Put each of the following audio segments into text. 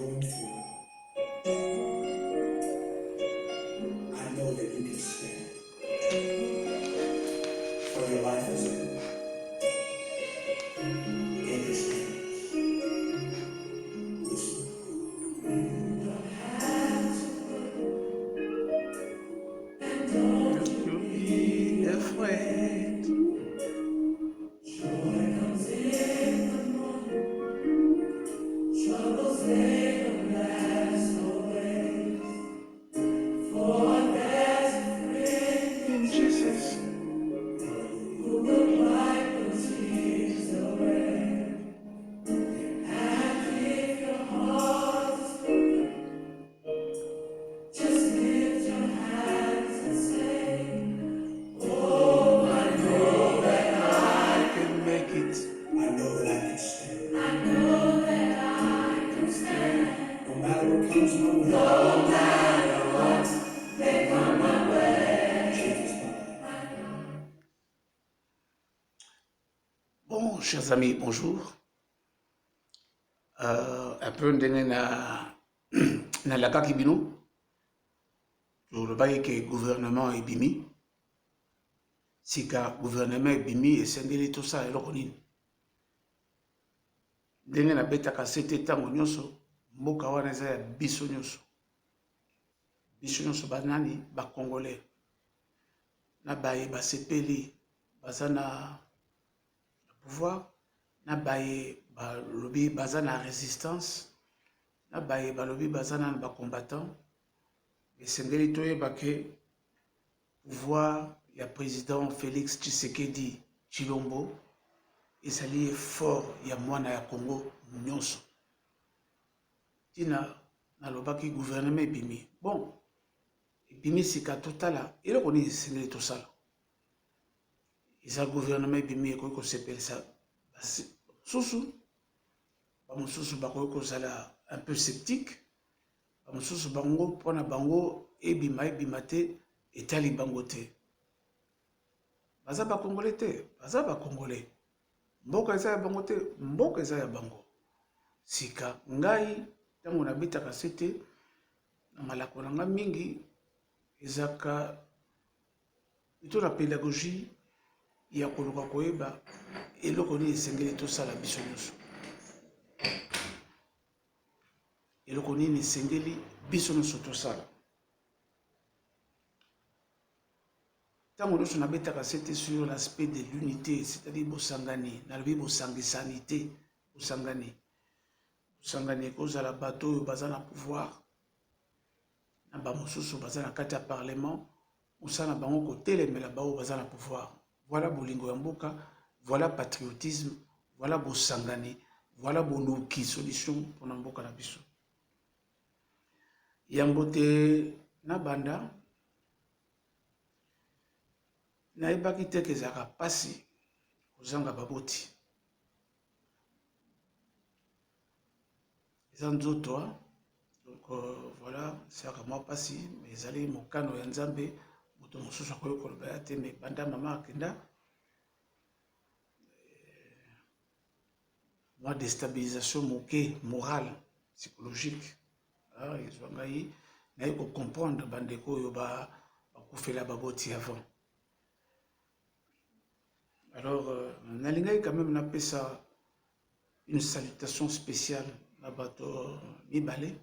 going through, I know that you can stand. For your life is in His hands. Listen. Don't be afraid. Joy comes in the morning. Troubles they don't last always. For there's a friend In Jesus. who will wipe the tears away. And if your heart is broken, just lift your hands and say, oh, I know that I can make it. I know that I can stand. I know that I can stand. No matter what comes my way. No matter what may come my way. Jesus, my God. Bon, chers amis, bonjour. Un peu ndenge na lakaki bino. Tolobaki ke gouvernement ebimi. Sika gouvernement ebimi esengeli tosala eloko nini. Ndenge nabetaka sete ntango nyonso, mboka wana eza ya biso nyonso. Biso nyonso banani bakongolais. Na baye basepeli baza na pouvoir, na baye balobi baza na résistance, na baye balobi baza na combattant. Esengeli toyeba ke pouvoir ya président Félix Tshisekedi Tshilombo ezali fort ya mwana ya Congo nyonso. Tina nalobaki gouvernement ebimi. Bon, ebimi sika totala eloko nini esengeli tosala. Eza gouvernement ebimi ekoki kosepelisa susu bamosusu bakoki kozala un peu sceptique, bamosusu bango mpona bango ebima te etali bango te. Baza bakongolais te, baza bakongolais. Mboka eza ya bango te, mboka eza ya bango. Sika ngai ntango nabetaka sete na malako na nga mingi ezaka ito na pédagogie ya koluka koyeba eloko nini esengeli tosala biso nyonso. Eloko nini esengeli biso nyonso tosala. Ntango nyonso nabetaka sete sur l'aspect de l'unité, c'est-à-dire bosangani, nalobi bosangisani te, bosangani. Bosangani ekozala bato oyo baza na pouvoir, na bamosusu baza na kati ya parlement, mosala na bango kotelemela bao baza na pouvoir. Voilà bolingo ya mboka, voilà patriotisme, voilà bosangani, voilà boluki solution mpona mboka na biso. Yango te na banda nayebaki te kezalaka pasi kozanga baboti. Eza nzoto, donc voilà, ezalaka mwa pasi, mais ezali mokano ya Nzambe, moto mosusu akoki koloba ya te, mais banda mama akenda mwa déstabilisation moke morale, psychologique. Ezwa ngai naye kocomprendre bandeko oyo bakufela baboti avant. Alors, nalingaki quand même napesa une salutation spéciale na bato mibale.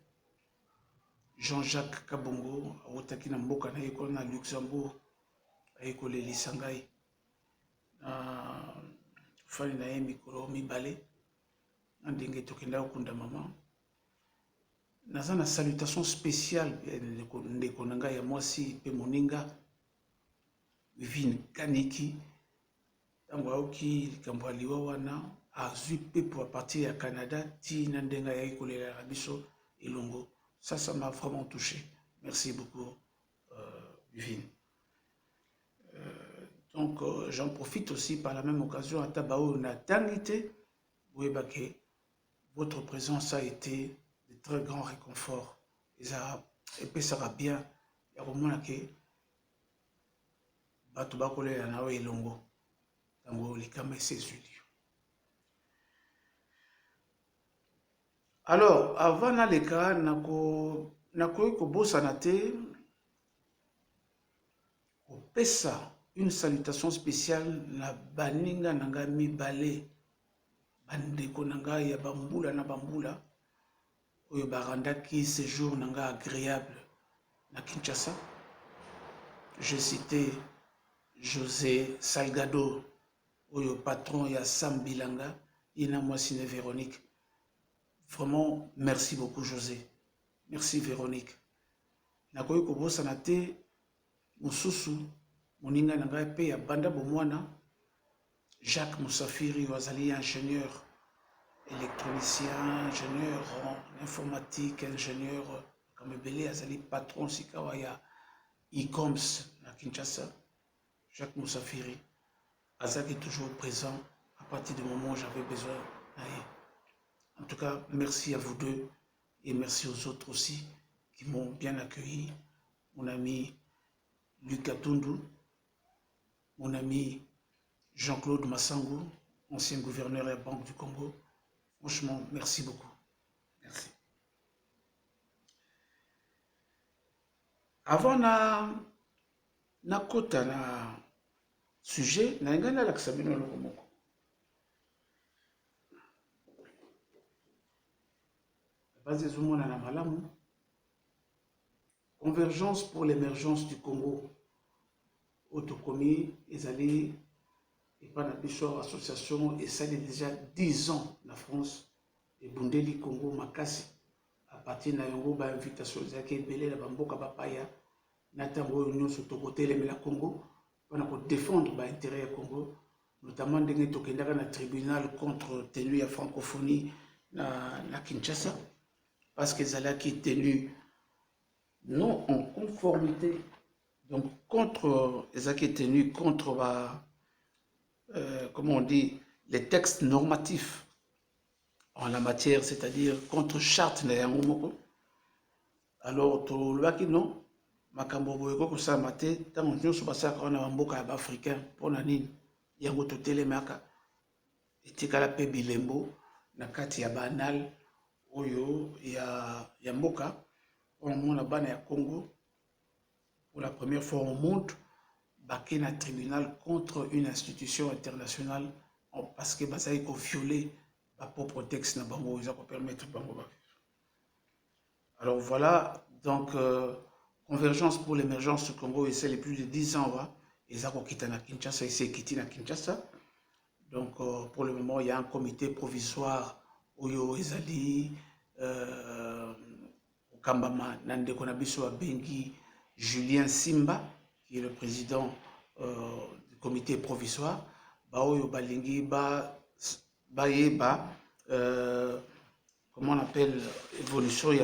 Jean-Jacques Kabongo awutaki na mboka na ye na Luxembourg aye kolelisa ngai fani na ye mikolo mibale na ndenge tokenda kokunda mama. Naza na salutation spéciale ndeko na ngai ya mwasi mpe moninga Vivine Kaniki. Ntango aoki likambo ya liwa wana azwi mpepo a partir ya Canada ti na ndenge ayaki kolela na biso elongo. Ça m'a vraiment touché. Merci beaucoup, Vivine. Donc, j'en profite aussi par la même occasion à Tabao Natangite. Ouebake, votre présence a été de très grands réconforts. Et ça va bien. Il y a vraiment que Batubakole Nawe Longo. Tango Likame Sesudi. Alors, avant naleka, nakoki kobosana te, kopesa une salutation spéciale na baninga na ngai mibale, bandeko na ngai ya bambula na bambula, oyo barandaki séjour na ngai agréable na Kinshasa. J'ai cité José Salgado, oyo patron ya Sam Bilanga, ina mwasine Véronique. Vraiment, merci beaucoup José. Merci Véronique. Nakoki kobosana te mosusu moninga na ngai pe ya banda bomwana Jacques Moussafiri azali ingénieur électronicien, ingénieur en informatique, ingénieur comme belé azali patron sikawa ya e-coms na Kinshasa. Jacques Moussafiri azali toujours présent à partir du moment où j'avais besoin. En tout cas, merci à vous deux et merci aux autres aussi qui m'ont bien accueilli. Mon ami Lucas Tundu, mon ami Jean-Claude Massangou, ancien gouverneur de la Banque du Congo. Franchement, merci beaucoup. Merci. Avant na kota na sujet, na ngana la ksabino lokomoko. Base zumona na malamu. Convergence pour l'émergence du Congo. Autocomi, Ezali, et pas la Bishop Association, et ça il y a déjà 10 ans en France, et Bundeli Congo Makasi, à partir de la invitation, Zaki Belé, la Bamboka Bapaya, Natango Union sur ton côté, les Congo, pour défendre l'intérêt du Congo, notamment dans le tribunal contre tenu à francophonie na Kinshasa, parce que Zala qui est tenu non en conformité, donc contre les qui est tenu contre comment on dit, les textes normatifs en la matière, c'est-à-dire contre charte na yangomoko. Alors to lobaki non makambo boyeko ko sa maté tant nyonso basaka na mboka ya africain pona nini yango to telemaka etikala pe bilembo na kati ya banal oyo ya mboka on mona bana ya Congo pour la première fois au monde baké un tribunal contre une institution internationale parce que bazali ko violer ba propre texte na bango ils ont permettre bango. Alors voilà donc Convergence pour l'émergence du Congo et c'est les plus de 10 ans ils ont quitté na Kinshasa ici quitté na Kinshasa. Donc pour le moment il y a un comité provisoire oyo ezali Kambama Nandeko Nabiso Bengi Julien Simba, qui est le président du comité provisoire, Baoyo Balingi, comment on appelle évolution, il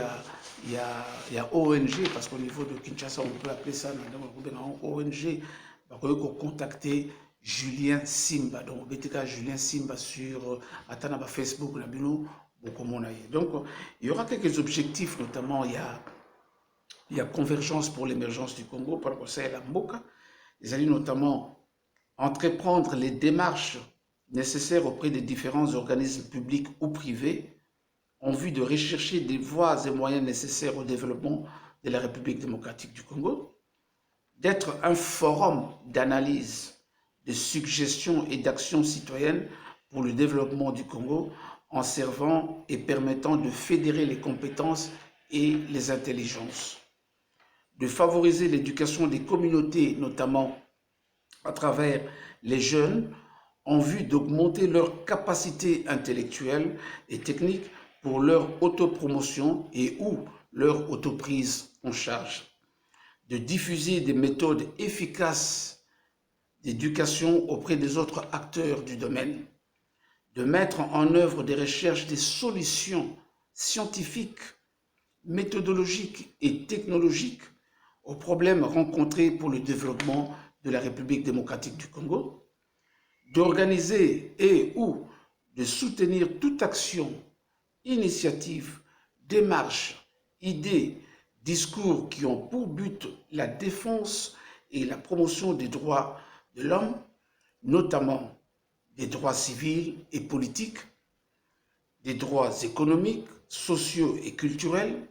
y a ONG, parce qu'au niveau de Kinshasa, on peut appeler ça ONG, on contacter Julien Simba, donc BTK Julien Simba sur Atanaba Facebook, donc il y aura quelques objectifs, notamment il y a Convergence pour l'émergence du Congo par rapport à la Mboka. Ils allaient notamment entreprendre les démarches nécessaires auprès des différents organismes publics ou privés en vue de rechercher des voies et moyens nécessaires au développement de la République démocratique du Congo, d'être un forum d'analyse, de suggestions et d'actions citoyennes pour le développement du Congo en servant et permettant de fédérer les compétences et les intelligences, de favoriser l'éducation des communautés, notamment à travers les jeunes, en vue d'augmenter leur capacité intellectuelle et technique pour leur autopromotion et ou leur autoprise en charge, de diffuser des méthodes efficaces d'éducation auprès des autres acteurs du domaine, de mettre en œuvre des recherches, des solutions scientifiques, méthodologiques et technologiques aux problèmes rencontrés pour le développement de la République démocratique du Congo, d'organiser et ou de soutenir toute action, initiative, démarche, idée, discours qui ont pour but la défense et la promotion des droits de l'homme, notamment des droits civils et politiques, des droits économiques, sociaux et culturels,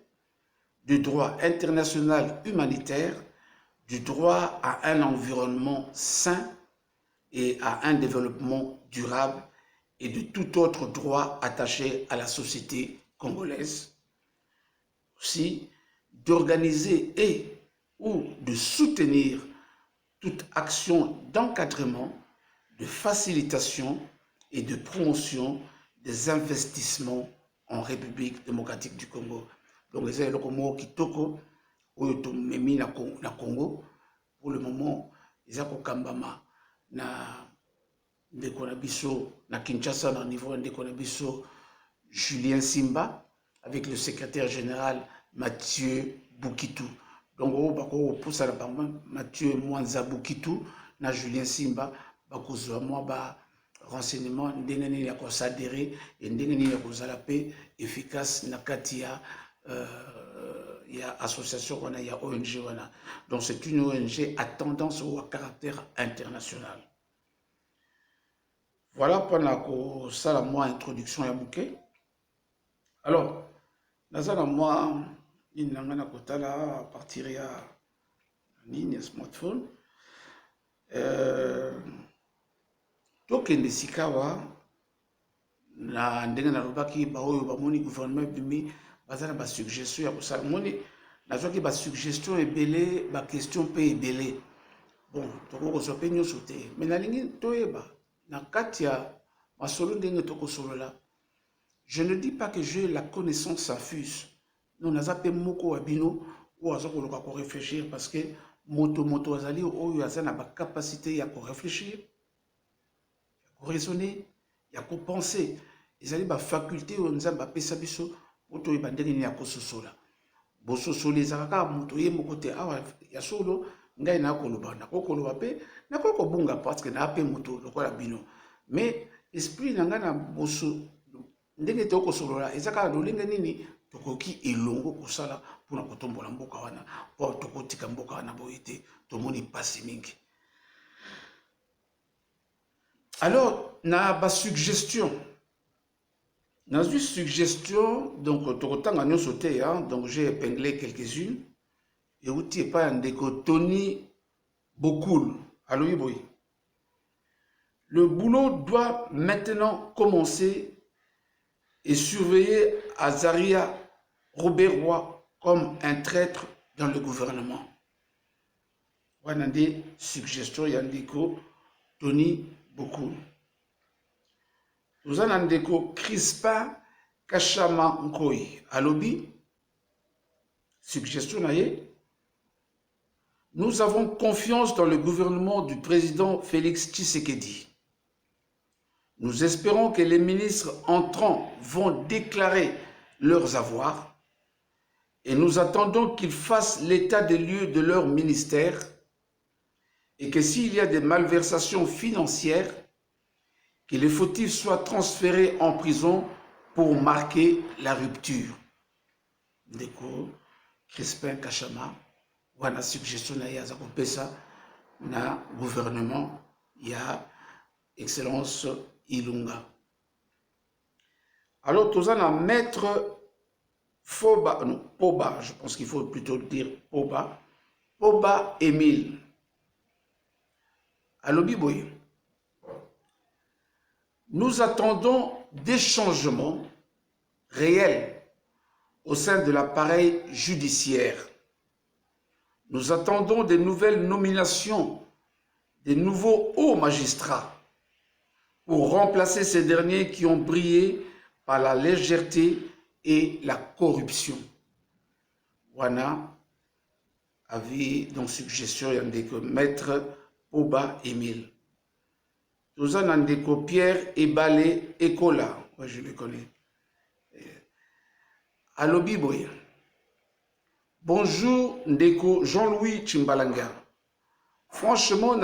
du droit international humanitaire, du droit à un environnement sain et à un développement durable et de tout autre droit attaché à la société congolaise. Aussi, d'organiser et ou de soutenir toute action d'encadrement, de facilitation et de promotion des investissements en République démocratique du Congo. Donc, c'est le Congo qui toko, memi na Congo. Pour le moment, ils ont kambama na ndeko na biso na Kinshasa na niveau ndeko na biso Julien Simba avec le secrétaire général Mathieu Boukitou. Donc, on pousse à la banque Mathieu Mwanza Boukitou na Julien Simba bakozwa moi ba renseignement ndenge nini ya kosadere et ndenge nini ya kozala pe efficace na kati ya association wana ya ONG wana. Donc c'est une ONG à tendance ou à caractère international. Voilà pendant que ça la moi introduction ya bouquet. Alors nazana moi inanga kotala à partir ya ligne smartphone tokende sikawa na ndenge na lobaki ba oyo bamoni gouvernement bimi bazana ba suggestion ya kosala moni nazwaki ba suggestion ebele ba question pe ebele bon tokokozwa pe nyonso te mais nalingi toyeba na kati ya masolo ndenge tokosolola. Je ne dis pas que j'ai la connaissance infuse. Non, naza pe moko wa bino ou aza koloka ko réfléchir parce que moto azali oyo azana ba capacité ya ko réfléchir, ya ko raisonner, ya ko penser. Ezali ba faculté o nzamba pesa biso moto e bandenge ni ya ko sosola. Bo sosola ezaka moto ye moko te awa ya solo ngai na koloba na ko koloba pe na ko bunga parce que na pe moto lokola bino. Mais esprit nanga na boso ndenge te ko solola ezaka lolinga nini tokoki elongo kosala pona kotombola mboka wana po tokotika mboka wana boyete tomoni pasi mingi. Alors na ba suggestion donc tokotanga nyonso te hein, donc j'ai épinglé quelques-unes et outi pas ndeko Tony Bokoul aloyi boy. Le boulot doit maintenant commencer et surveiller Azaria Robert Roy comme un traître dans le gouvernement. On a des suggestions, Yandeko, Tony Bokoul. Nous avons des Crispin Kachama Nkoy à lobby. Suggestion, nous avons confiance dans le gouvernement du président Félix Tshisekedi. Nous espérons que les ministres entrants vont déclarer leurs avoirs et nous attendons qu'ils fassent l'état des lieux de leur ministère et que s'il y a des malversations financières, que les fautifs soient transférés en prison pour marquer la rupture. Ndeko Crispin Kachama, wana suggestion na ya zakopesa na gouvernement ya Excellence Ilunga. Alors, tous en maître Foba, non, Poba, je pense qu'il faut plutôt dire Poba, Poba Émile. À l'Obiboy, nous attendons des changements réels au sein de l'appareil judiciaire. Nous attendons des nouvelles nominations, des nouveaux hauts magistrats, pour remplacer ces derniers qui ont brillé par la légèreté et la corruption. Wana avait donc suggestion de maître Poba Émile. Nous en avons Pierre Ebalé Ekola, ouais, je le connais. Alobi Boya. Bonjour Ndeko Jean-Louis Chimbalanga. Franchement,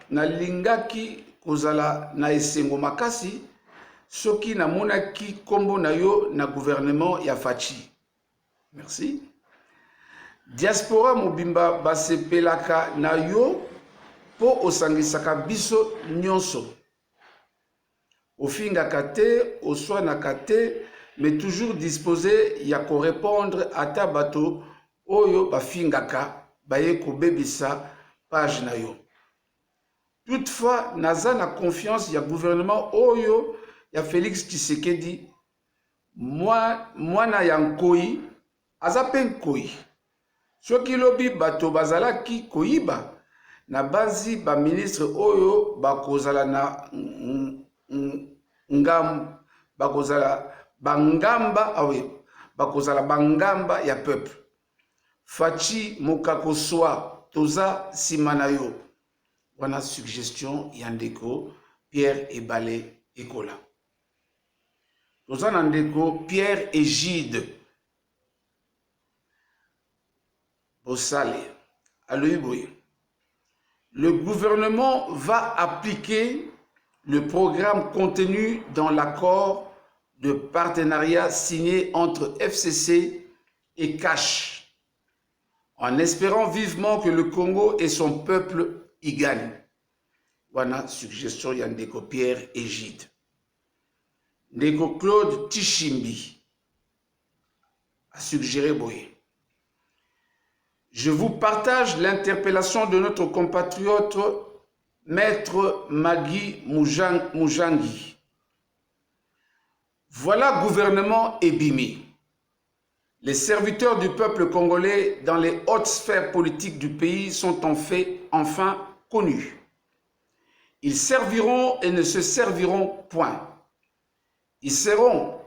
nalingaki kozala na esengo makasi soki na monaki kombo na yo na gouvernement ya Fachi. Merci. Diaspora mobimba basepelaka na yo po osangisaka biso nyonso. Ofingaka te, oswanaka te mais toujours disposé ya ko répondre ata bato oyo bafingaka baye ko bebisa page na yo. Toutefois, naza na confiance ya gouvernement oyo ya Félix Tshisekedi mwana ya nkoi aza pe nkoi. Soki lobi bato bazalaki koyiba na banzi ba ministre oyo bakozala na bakozala bangamba ya peuple. Fachi Mokakoswa toza simana yo. Wana suggestion yandeko Pierre Ebale Ekola. Toza na ndeko Pierre Egide Bosale Aloïboye. Le gouvernement va appliquer le programme contenu dans l'accord de partenariat signé entre FCC et CACH, en espérant vivement que le Congo et son peuple y gagnent. Voilà suggestion ya ndeko Pierre Egide. Ndeko Claude Tishimbi a suggéré Boye. Je vous partage l'interpellation de notre compatriote Maître Magui Mujangi. Voilà gouvernement Ebimi. Les serviteurs du peuple congolais dans les hautes sphères politiques du pays sont enfin connus. Ils serviront et ne se serviront point. Ils seront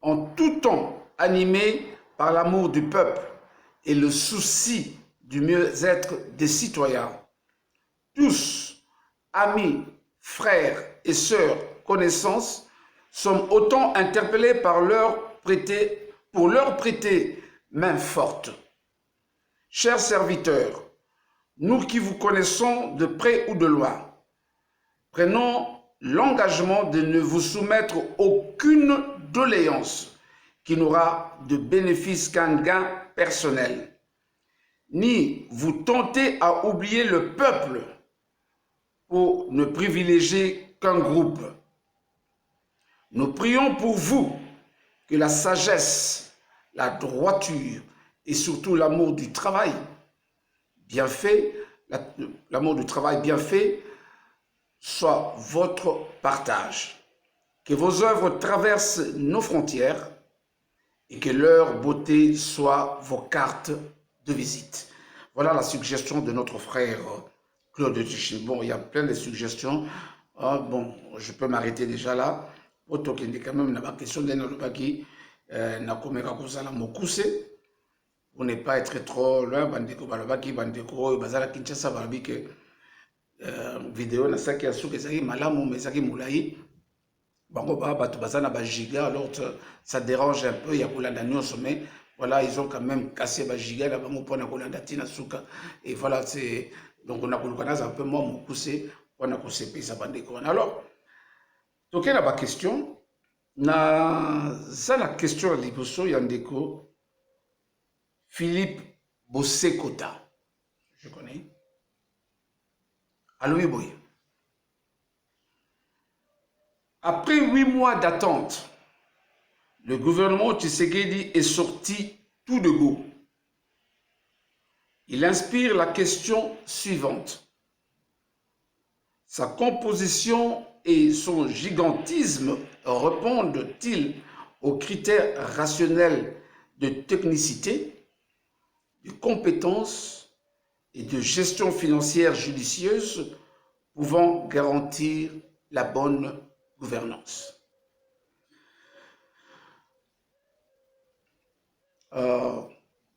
en tout temps animés par l'amour du peuple et le souci du mieux-être des citoyens. Tous, amis, frères et sœurs, connaissances, sommes autant interpellés pour leur prêter main forte. Chers serviteurs, nous qui vous connaissons de près ou de loin, prenons l'engagement de ne vous soumettre aucune doléance qui n'aura de bénéfice qu'un gain personnel, ni vous tenter à oublier le peuple pour ne privilégier qu'un groupe. Nous prions pour vous que la sagesse, la droiture et surtout l'amour du travail bien fait, soit votre partage. Que vos œuvres traversent nos frontières et que leur beauté soit vos cartes de visite. Voilà la suggestion de notre frère Claude Tishimbi. Bon, il y a plein de suggestions. Bon, je peux m'arrêter déjà là. Auto qui quand même na question de Nalobaki, na komeka kozala mokuse, pour ne pas être trop loin, bandeko balobaki bandeko bazala Kinshasa balobi que vidéo na saki asuka ezaki malamu mais ezaki mulai. Bango bato bazana ba giga, alors ça dérange un peu, il y a kolanda nyonso mais voilà, ils ont quand même cassé ba giga là bango pona kolanda tina suka et voilà, c'est donc on a kolukana un peu moins mokuse pona kosepesa bandeko. Alors donc, il y a une question. La question de l'Iboso Yandeko, Philippe Bossekota. Je connais. Aloï Boy. Après 8 mois d'attente, le gouvernement Tshisekedi est sorti tout de go. Il inspire la question suivante. Sa composition et son gigantisme répondent-ils aux critères rationnels de technicité, de compétence et de gestion financière judicieuse pouvant garantir la bonne gouvernance?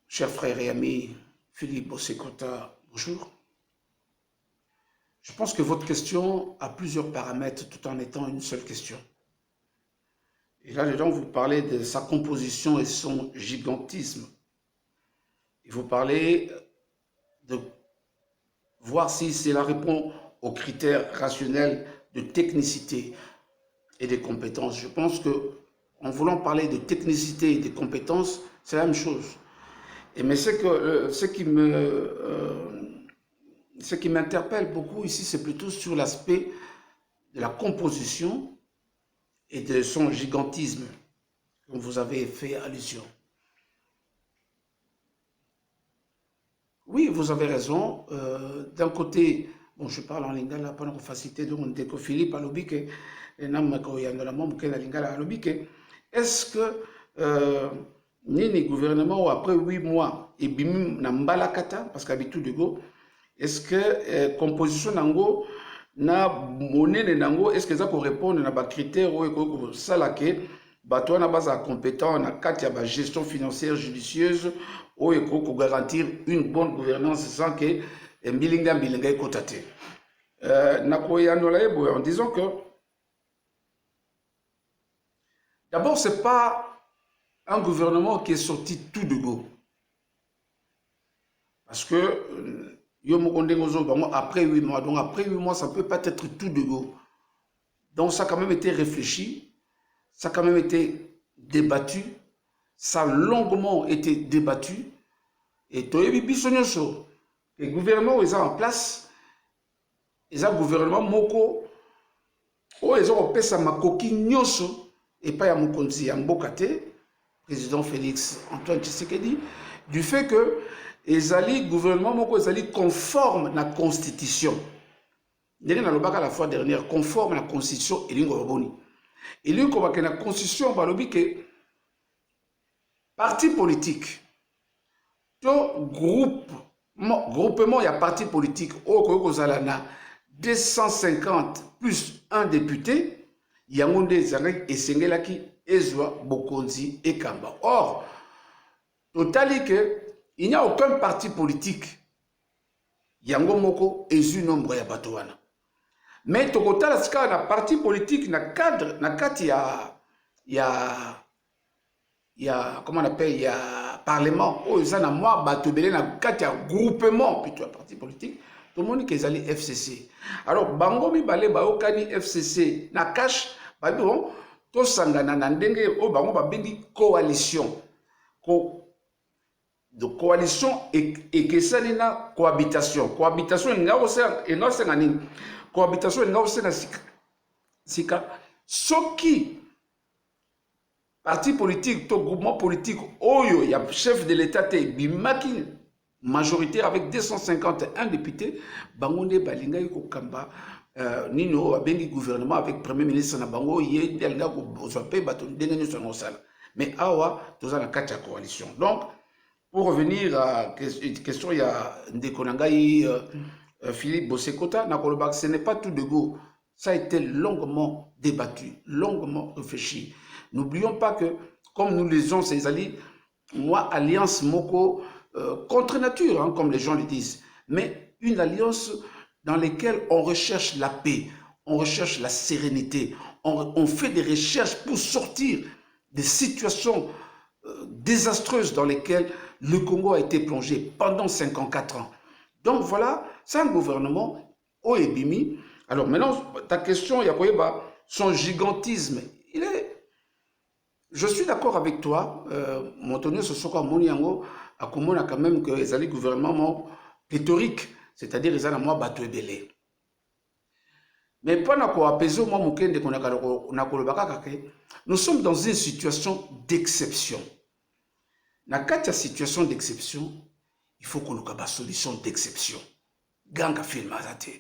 Cher frère et ami Philippe Bossekota, bonjour. Je pense que votre question a plusieurs paramètres tout en étant une seule question. Et là-dedans, vous parlez de sa composition et son gigantisme. Et vous parlez de voir si cela répond aux critères rationnels de technicité et de compétences. Je pense que en voulant parler de technicité et de compétences, c'est la même chose. Mais ce qui m'interpelle beaucoup ici, c'est plutôt sur l'aspect de la composition et de son gigantisme. dont vous avez fait allusion. Oui, vous avez raison. D'un côté, bon, je parle en lingala pour la facilité de mon Philippe Alobike, et Namako Yandolamon, la lingala Alobike. Est-ce que ni gouvernement, ou après 8 mois, et bimim Nambalakata, parce qu'habitude de go, est-ce que composition nango, na monnaie nango, est-ce que ça peut répondre à des critères ou ça là que bateau na base compétent na katia ba gestion financière judicieuse ou pour garantir une bonne gouvernance sans que mbilinga ekotate na koyanola ebo en disant que d'abord c'est pas un gouvernement qui est sorti tout de go parce que après 8 mois, donc après 8 mois, ça ne peut pas être tout de go. Donc ça a quand même été réfléchi, ça a quand même été débattu, ça a longuement été débattu. Et le gouvernement est en place, ils ont gouvernement moko, ils ont fait makoki nyoso, et pas ya mokonzi ya mbokate, président Félix Antoine Tshisekedi, du fait que le gouvernement moko est conforme à la constitution. Ndenge na lobaka la fois dernière, conforme à la constitution et lingo baboni. Et lingo babaka la constitution balobi que parti politique, to groupement il y a parti politique au kozala na 250 plus un député, yangonde zanga esengelaki ezwa bokonzi ekamba. Or, totali que il n'y a aucun parti politique yango moko ezu nombre ya bato wana. Mais tokotala sika na parti politique na cadre na kati ya comment on appelle ya parlement o eza na mwa bato belé na kati ya groupement plutôt parti politique tout le monde qu'ils allaient FCC. Alors bango mibale bayokani FCC na cash ba bon to sangana na ndenge o bango ba bengi coalition de coalition et que ça n'est pas cohabitation. Cohabitation, il y a aussi un cohabitation, il y a aussi un sika. Ce qui parti politique, tout groupement politique, il y a chef de l'État, bimaki majoritaire avec 251 députés, bangonde balinga yiko kamba nino abengi gouvernement avec premier ministre na bango yé delinga ko zope bato ndenge so ngosala. Mais awa toza na kati ya coalition. Donc pour revenir à la question, il y a Ndekonangaï, Philippe Bossekota, ce n'est pas tout de go. Ça a été longuement débattu, longuement réfléchi. N'oublions pas que, comme nous les ont, ces alliés, moi, alliance Moko, contre nature, hein, comme les gens le disent, mais une alliance dans laquelle on recherche la paix, on recherche la sérénité, on fait des recherches pour sortir des situations désastreuses dans lesquelles le Congo a été plongé pendant 54 ans. Donc voilà, c'est un gouvernement Oebimi. Alors maintenant, ta question, Yakoyeba, son gigantisme, il est... Je suis d'accord avec toi, Montonio Sosoko Moniango, a quand même que les alliés gouvernement pléthorique, c'est-à-dire les alliés moi bateau belé. Mais pendant apaiser moi mukende nous sommes dans une situation d'exception. Dans cette situation d'exception, il faut qu'on ait une solution d'exception. Ganga film azate.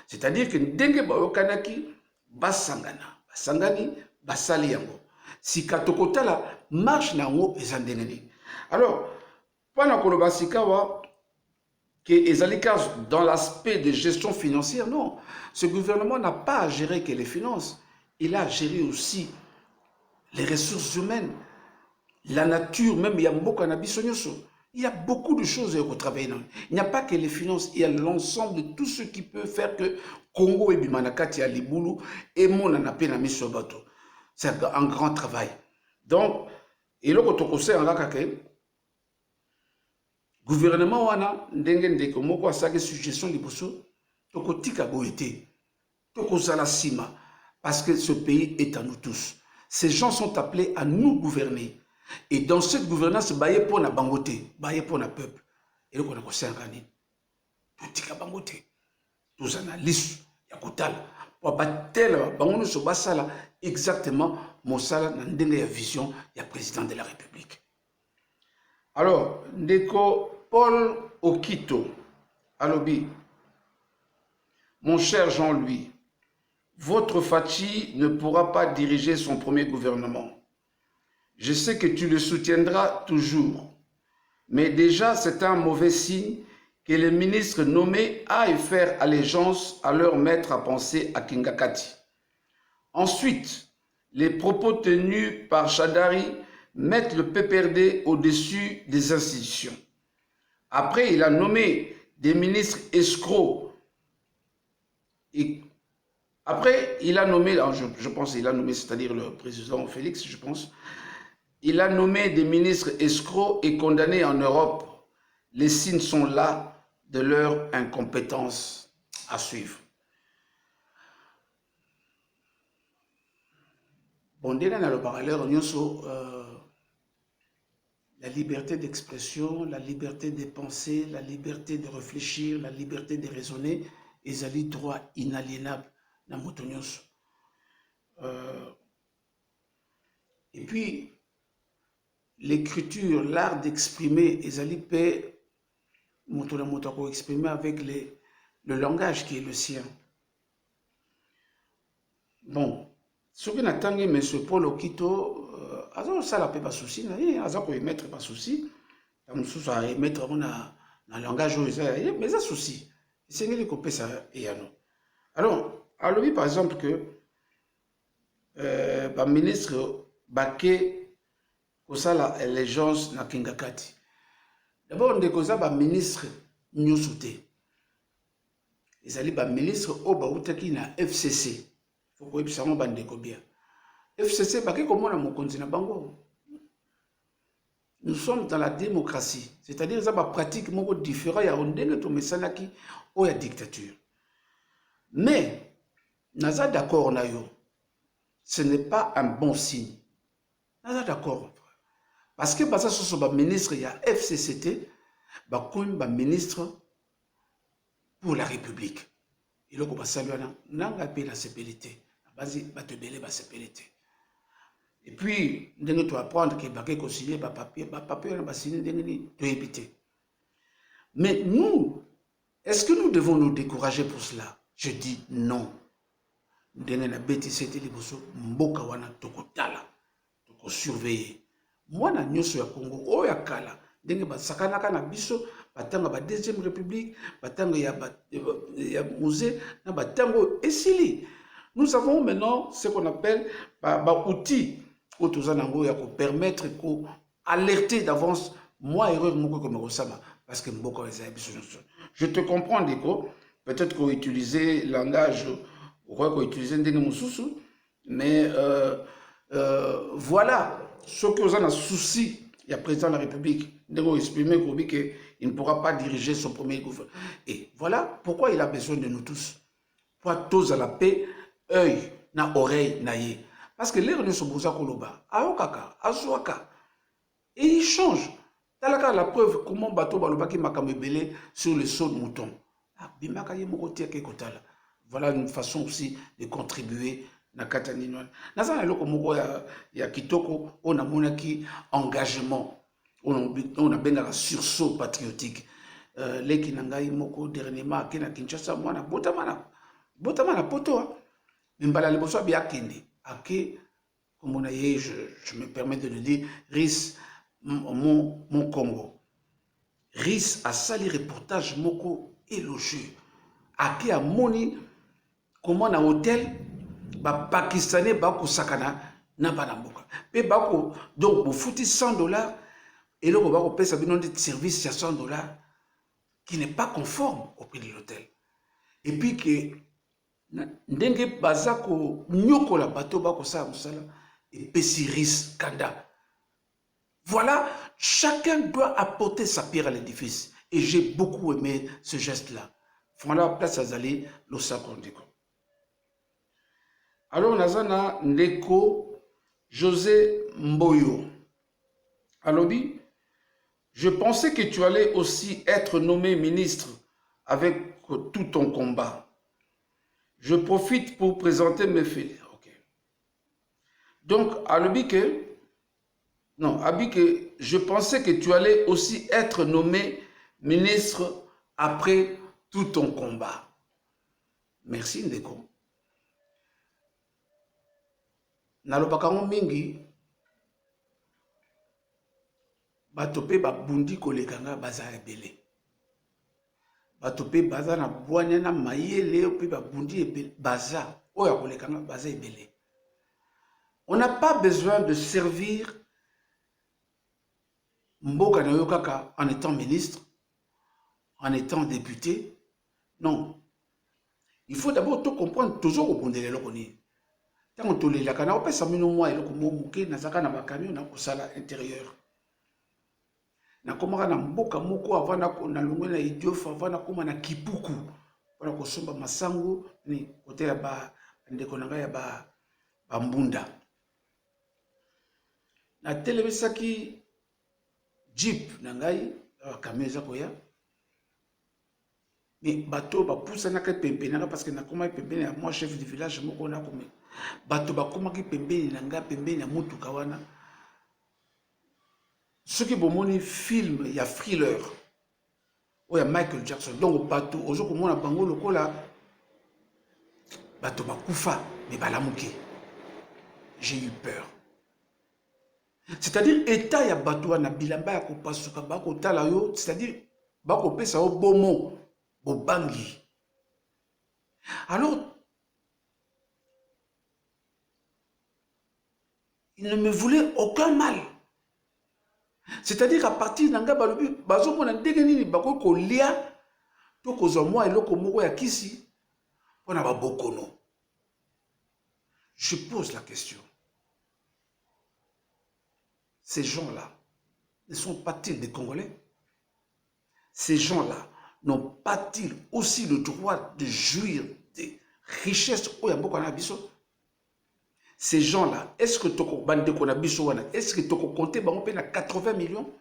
C'est-à-dire que ndenge bayokanaki basangana, basangani basali yango. Si katokota la marche nango ezandengeni. Alors, pendant qu'on basikawa que ezalikas dans l'aspect de gestion financière, non. Ce gouvernement n'a pas à gérer que les finances, il a à gérer aussi les ressources humaines, la nature, même il y a beaucoup il y a beaucoup de choses à travailler. Il n'y a pas que les finances, il y a l'ensemble de tout ce qui peut faire que Congo et Bimanakati à Liboulou et mon anapé na miso bato. C'est un grand travail. Donc, et là, quand on sait en gouvernement wana ndenge ndeko moko asaki suggestion liboso tokotika boete tokozala sima parce que ce pays est à nous tous. Ces gens sont appelés à nous gouverner. Et dans cette gouvernance, baye pour na bangote, baye pour na peuple. Et donc on a conseillé un gani. Totika bangote. Tous analystes, yakotala. Pour batel, bangono so basala exactement mosala na ndenge ya vision ya président de la République. Alors, ndeko Paul Okito alobi, mon cher Jean-Louis, votre Fachi ne pourra pas diriger son premier gouvernement. Je sais que tu le soutiendras toujours, mais déjà c'est un mauvais signe que les ministres nommés aillent faire allégeance à leur maître à penser à Kingakati. Ensuite, les propos tenus par Shadari mettent le PPRD au-dessus des institutions. Après, il a nommé des ministres escrocs. Et après, il a nommé, je pense qu'il a nommé, c'est-à-dire le président Félix, je pense, il a nommé des ministres escrocs et condamnés en Europe. Les signes sont là de leur incompétence à suivre. Bon, dès dans le parallèle, la liberté d'expression, la liberté de penser, la liberté de réfléchir, la liberté de raisonner, ils ont des droits inaliénables dans moto nyonso. Et puis, l'écriture, l'art d'exprimer, ils ont exprimer avec le langage qui est le sien. Bon, ce que n'attend M. Paul Okito, ça n'a pas de souci, ça peut émettre pas de souci, ça peut émettre dans le langage, mais ça souci. C'est ce que ça est à nous. Alors, à lui, par exemple, que le ministre Baké, ça la allégeance na Kingakati. D'abord, on a un ministre Nyosute. Ils allaient un ministre Obaoutaki na FCC. Il faut que ça soit bien. FCC, Baké, comment on a mon continent Bango? Nous sommes dans la démocratie. C'est-à-dire que ça va pratique différente. Il y a un démocratie ou la dictature. Mais, nous sommes d'accord, ce n'est pas un bon signe. Nous sommes d'accord. Parce que ça ce sont ministre, il y a FCCT, un ministre pour la République. Et là, on va saluer la CPLT. La CPLT. Et puis, on doit apprendre que les papiers, mais nous, est-ce que nous devons nous décourager pour cela? Je dis non. Nous devons surveiller. Moi, na nyoso ya Congo, o ya kala, ndenge basakanaka na biso, batanga ba deuxième république, batanga ya musée, na batango esili. Nous avons maintenant ce qu'on appelle outils autour ya permettre ko alerter d'avance moi erreur moko comme Rosama parce que mboko ezali biso. Je te comprends Deko, peut-être qu'on utiliser langage ou qu'on utiliser ndenge mususu, mais voilà. Ce que vous avez un souci, il y a le président de la République, exprimer qu'il ne pourra pas diriger son premier gouvernement. Et voilà pourquoi il a besoin de nous tous. Pour tous à la paix, œil, na oreille, na yé. Parce que les gens sont besoin koloba, aokaka, azuaka. Et il change. Talaka la preuve comment bateau baloba qui m'a kamebele sur le saut de mouton. Voilà une façon aussi de contribuer na katani noa nazana loko moko ya kitoko on a monaki engagement on a benga sursaut patriotique leki nangai moko dernièrement ke na Kinshasa mwana botama na poto mbala liboso bia kende ake comme on a je me permets de le dire RIS mon Congo RIS a sali reportage moko élogieux ake a moni comment na hôtel ba Pakistanais bako sakana na banamboka pe bako donc vous foutez $100 et là on va payer bino de service à $100 qui n'est pas conforme au prix de l'hôtel et puis que ndenge bazako nyoko la bateau bako sa musala et pesiris kanda. Voilà, chacun doit apporter sa pierre à l'édifice et j'ai beaucoup aimé ce geste là. Voilà place à Zali l'Osakondiko. Alors, Nazana Ndeko José Mboyo. Alobi, je pensais que tu allais aussi être nommé ministre avec tout ton combat. Je profite pour présenter mes faits. Okay. Donc, alobi que, non, abi que je pensais que tu allais aussi être nommé ministre après tout ton combat. Merci Ndeko. Nalobaka ngo mingi, bato pe babundi koleka nga baza ebele. Bato pe baza na bwanya na mayele pe babundi ebele baza oya koleka nga baza ebele. On n'a pas besoin de servir Mboka na yo kaka en étant ministre, en étant député. Non. Il faut d'abord tout comprendre toujours au pondele lokoni. Tant on tole la kana opesa mino moi eloko mo muke na zaka na bakamion na kosala intérieur. Na komaka na mboka moko avana na longwe na idiofa avana koma na kipuku. Wana kosomba masango ni kote ya ba ndeko na ngai ya ba mbunda. Na telebisaki Jeep na ngai camion eza koya. Mais bato ba poussa na ka pembeni na parce que na koma pembeni ya moi chef du village moko na koma. Bato ba koma ki pembeni na nga pembeni ya mutuka wana. Ce qui bomoni film ya Thriller ou ya Michael Jackson. Donc bato ozo komona bango lokola bato ba kufa mais balamuki. J'ai eu peur. C'est-à-dire état ya bato wana bilamba ya kopasuka bako tala yo, c'est-à-dire bako pesa o bomo bobangi. Alors il ne me voulait aucun mal. C'est-à-dire à partir d'anga balobi bazo mona ndenge nini bako kolia to kozwa mwa eloko moko ya kisi pona ba bokono. Je pose la question. Ces gens-là ne sont pas-ils des Congolais? Ces gens-là n'ont pas-ils aussi le droit de jouir des richesses au Yambo Kanabiso? Ces gens-là, est-ce que tu est-ce que tu as compté 80 millions?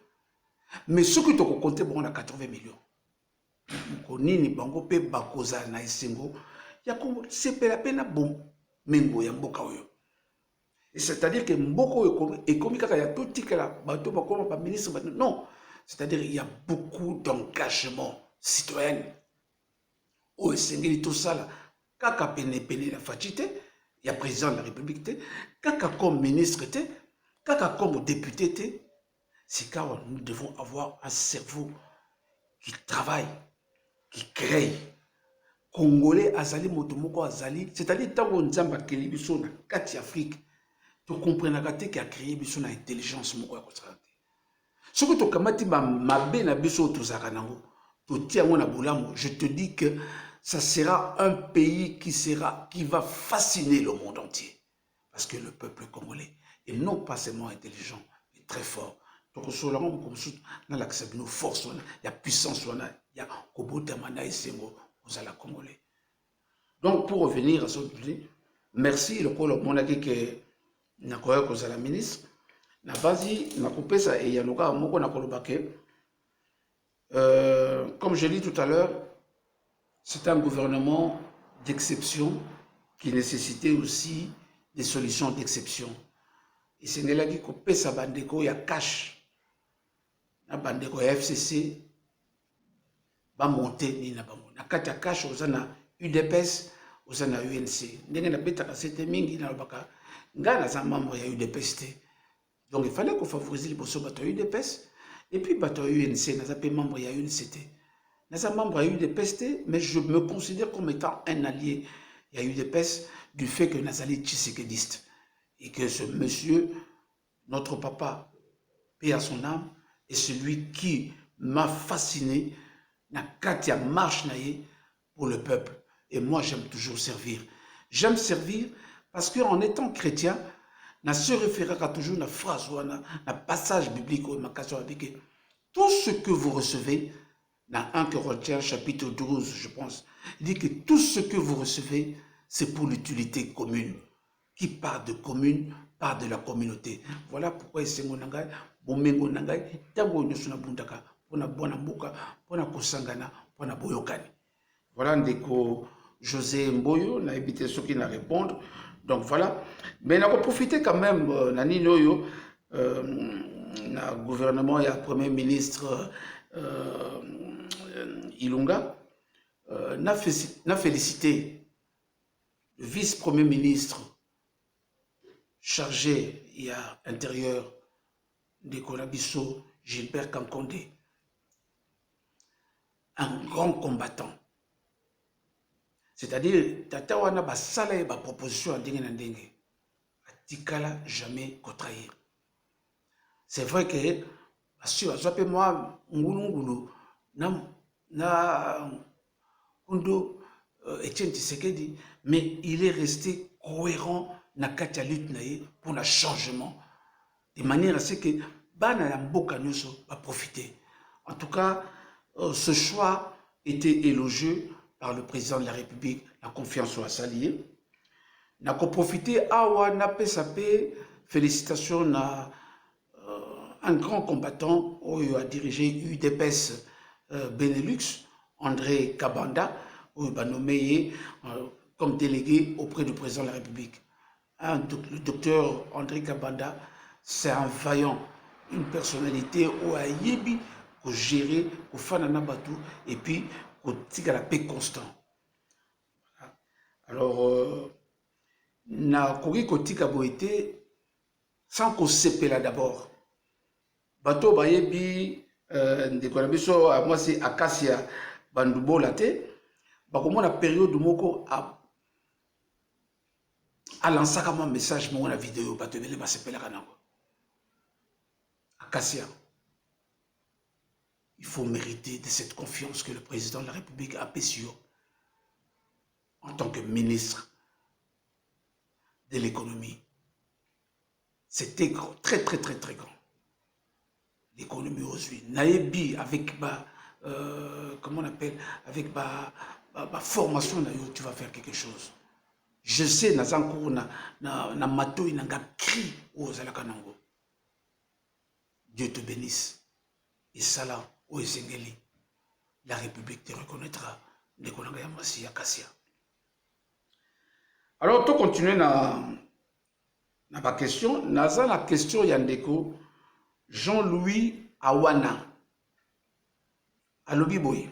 Mais ce que tu as compté, on a 80 millions. Konini bango pe bakoza na isengo ya ko sepela pena bon mengo ya mboka oyo. C'est-à-dire que mboko ekomi kaka ya tout tikela bato bakoma ba ministre non, c'est-à-dire il y a beaucoup d'engagement citoyen. O esengeli tout ça là kaka pene la fatité, il y a président de la République té, kaka comme ministre té, kaka comme député té. C'est car nous devons avoir un cerveau qui travaille, qui crée. Congolais azali motomoko azali, c'est-à-dire tango nzamba keli biso na kati Afrique. Tu comprends qu'il a créé une intelligence. Ce que tu as je te dis que ça sera un pays qui va fasciner le monde entier. Parce que le peuple congolais est non pas seulement intelligent, mais très fort. Donc, il y a force, il y a puissance, il y a congolais. Donc, pour revenir à ce que merci, le pôle monarchique que nakoya kozala ministre na basi nakopesa et yanoka moko nakolobake comme je l'ai dit tout à l'heure, c'est un gouvernement d'exception qui nécessitait aussi des solutions d'exception. Et c'est là qui kopesa bandeko ya cash na bandeko ya FCC ba monter ni na ba na kati ya cash ozana UDPS ozana UNC ndenge na betaka c'était mingi na lobaka Nga naza membre ya UDPS. Donc il fallait qu'on favorise les personnes de UDPS et puis bato UNC naza pe membre ya UNCT. Naza membre ya UDPS mais je me considère comme étant un allié ya UDPS du fait que nazali tshisekediste et que ce monsieur, notre papa, paix à son âme, est celui qui m'a fasciné na katia marche naie pour le peuple. Et moi j'aime toujours servir. J'aime servir parce qu'en étant chrétien, on se référera toujours à la phrase ou à un passage biblique ou à tout ce que vous recevez, dans 1 Corinthiens chapitre 12, je pense, il dit que tout ce que vous recevez, c'est pour l'utilité commune. Qui part de commune, part de la communauté. Voilà pourquoi c'est mon nangai, bon mengo nangai, tango nyosuna bundaka, pona bona mboka, pona kosangana, pona boyokani. Voilà ndeko José Mboyo, n'a évité ce qui n'a répondre. Donc voilà. Mais on a profité quand même, Nani Noyo, na gouvernement et à Premier ministre Ilunga, n'a félicité le vice-premier ministre chargé et à intérieur de Konabiso, Gilbert Kankonde, un grand combattant. C'est-à-dire, tata wana basala et ba proposition à ndenge na ndenge, atikala jamais ko trahir. C'est vrai que parce que j'appelle moi ngulu na Kundo Etienne Tshisekedi, mais il est resté cohérent na katia lutte naïe pour le changement de manière à ce que bana ya mboka nyonso va profiter. En tout cas, ce choix était élogieux par le président de la République, la confiance soit s'allier. N'a qu'à profiter awa na PSAP, félicitations na un grand combattant qui a dirigé UDPS Benelux, André Kabanda, qui a nommé comme délégué auprès du président de la République. Le docteur André Kabanda, c'est un vaillant, une personnalité qui a yébi, qui a géré, qui a fait un abatou, et puis qui a la paix constant. Alors, na kogi kotika boité sans qu'on s'épelle d'abord. Bato bayebi ndeko na biso moi c'est Acacia bandubo laté bakomona période moko a lancé un message mon la vidéo bato bele ba sepela kanako Acacia, il faut mériter de cette confiance que le président de la République a payé en tant que ministre de l'économie. C'était très très très très grand. L'économie aujourd'hui. Naïbi avec comment on appelle, avec ma formation, tu vas faire quelque chose. Je sais, na mato inanga cri aux alakanango. Dieu te bénisse. Et Salah, au Esengeli, la République te reconnaîtra. Alors, tu continues na ma question. Naza la question Yandeko. Jean-Louis Awana. Alobiboy.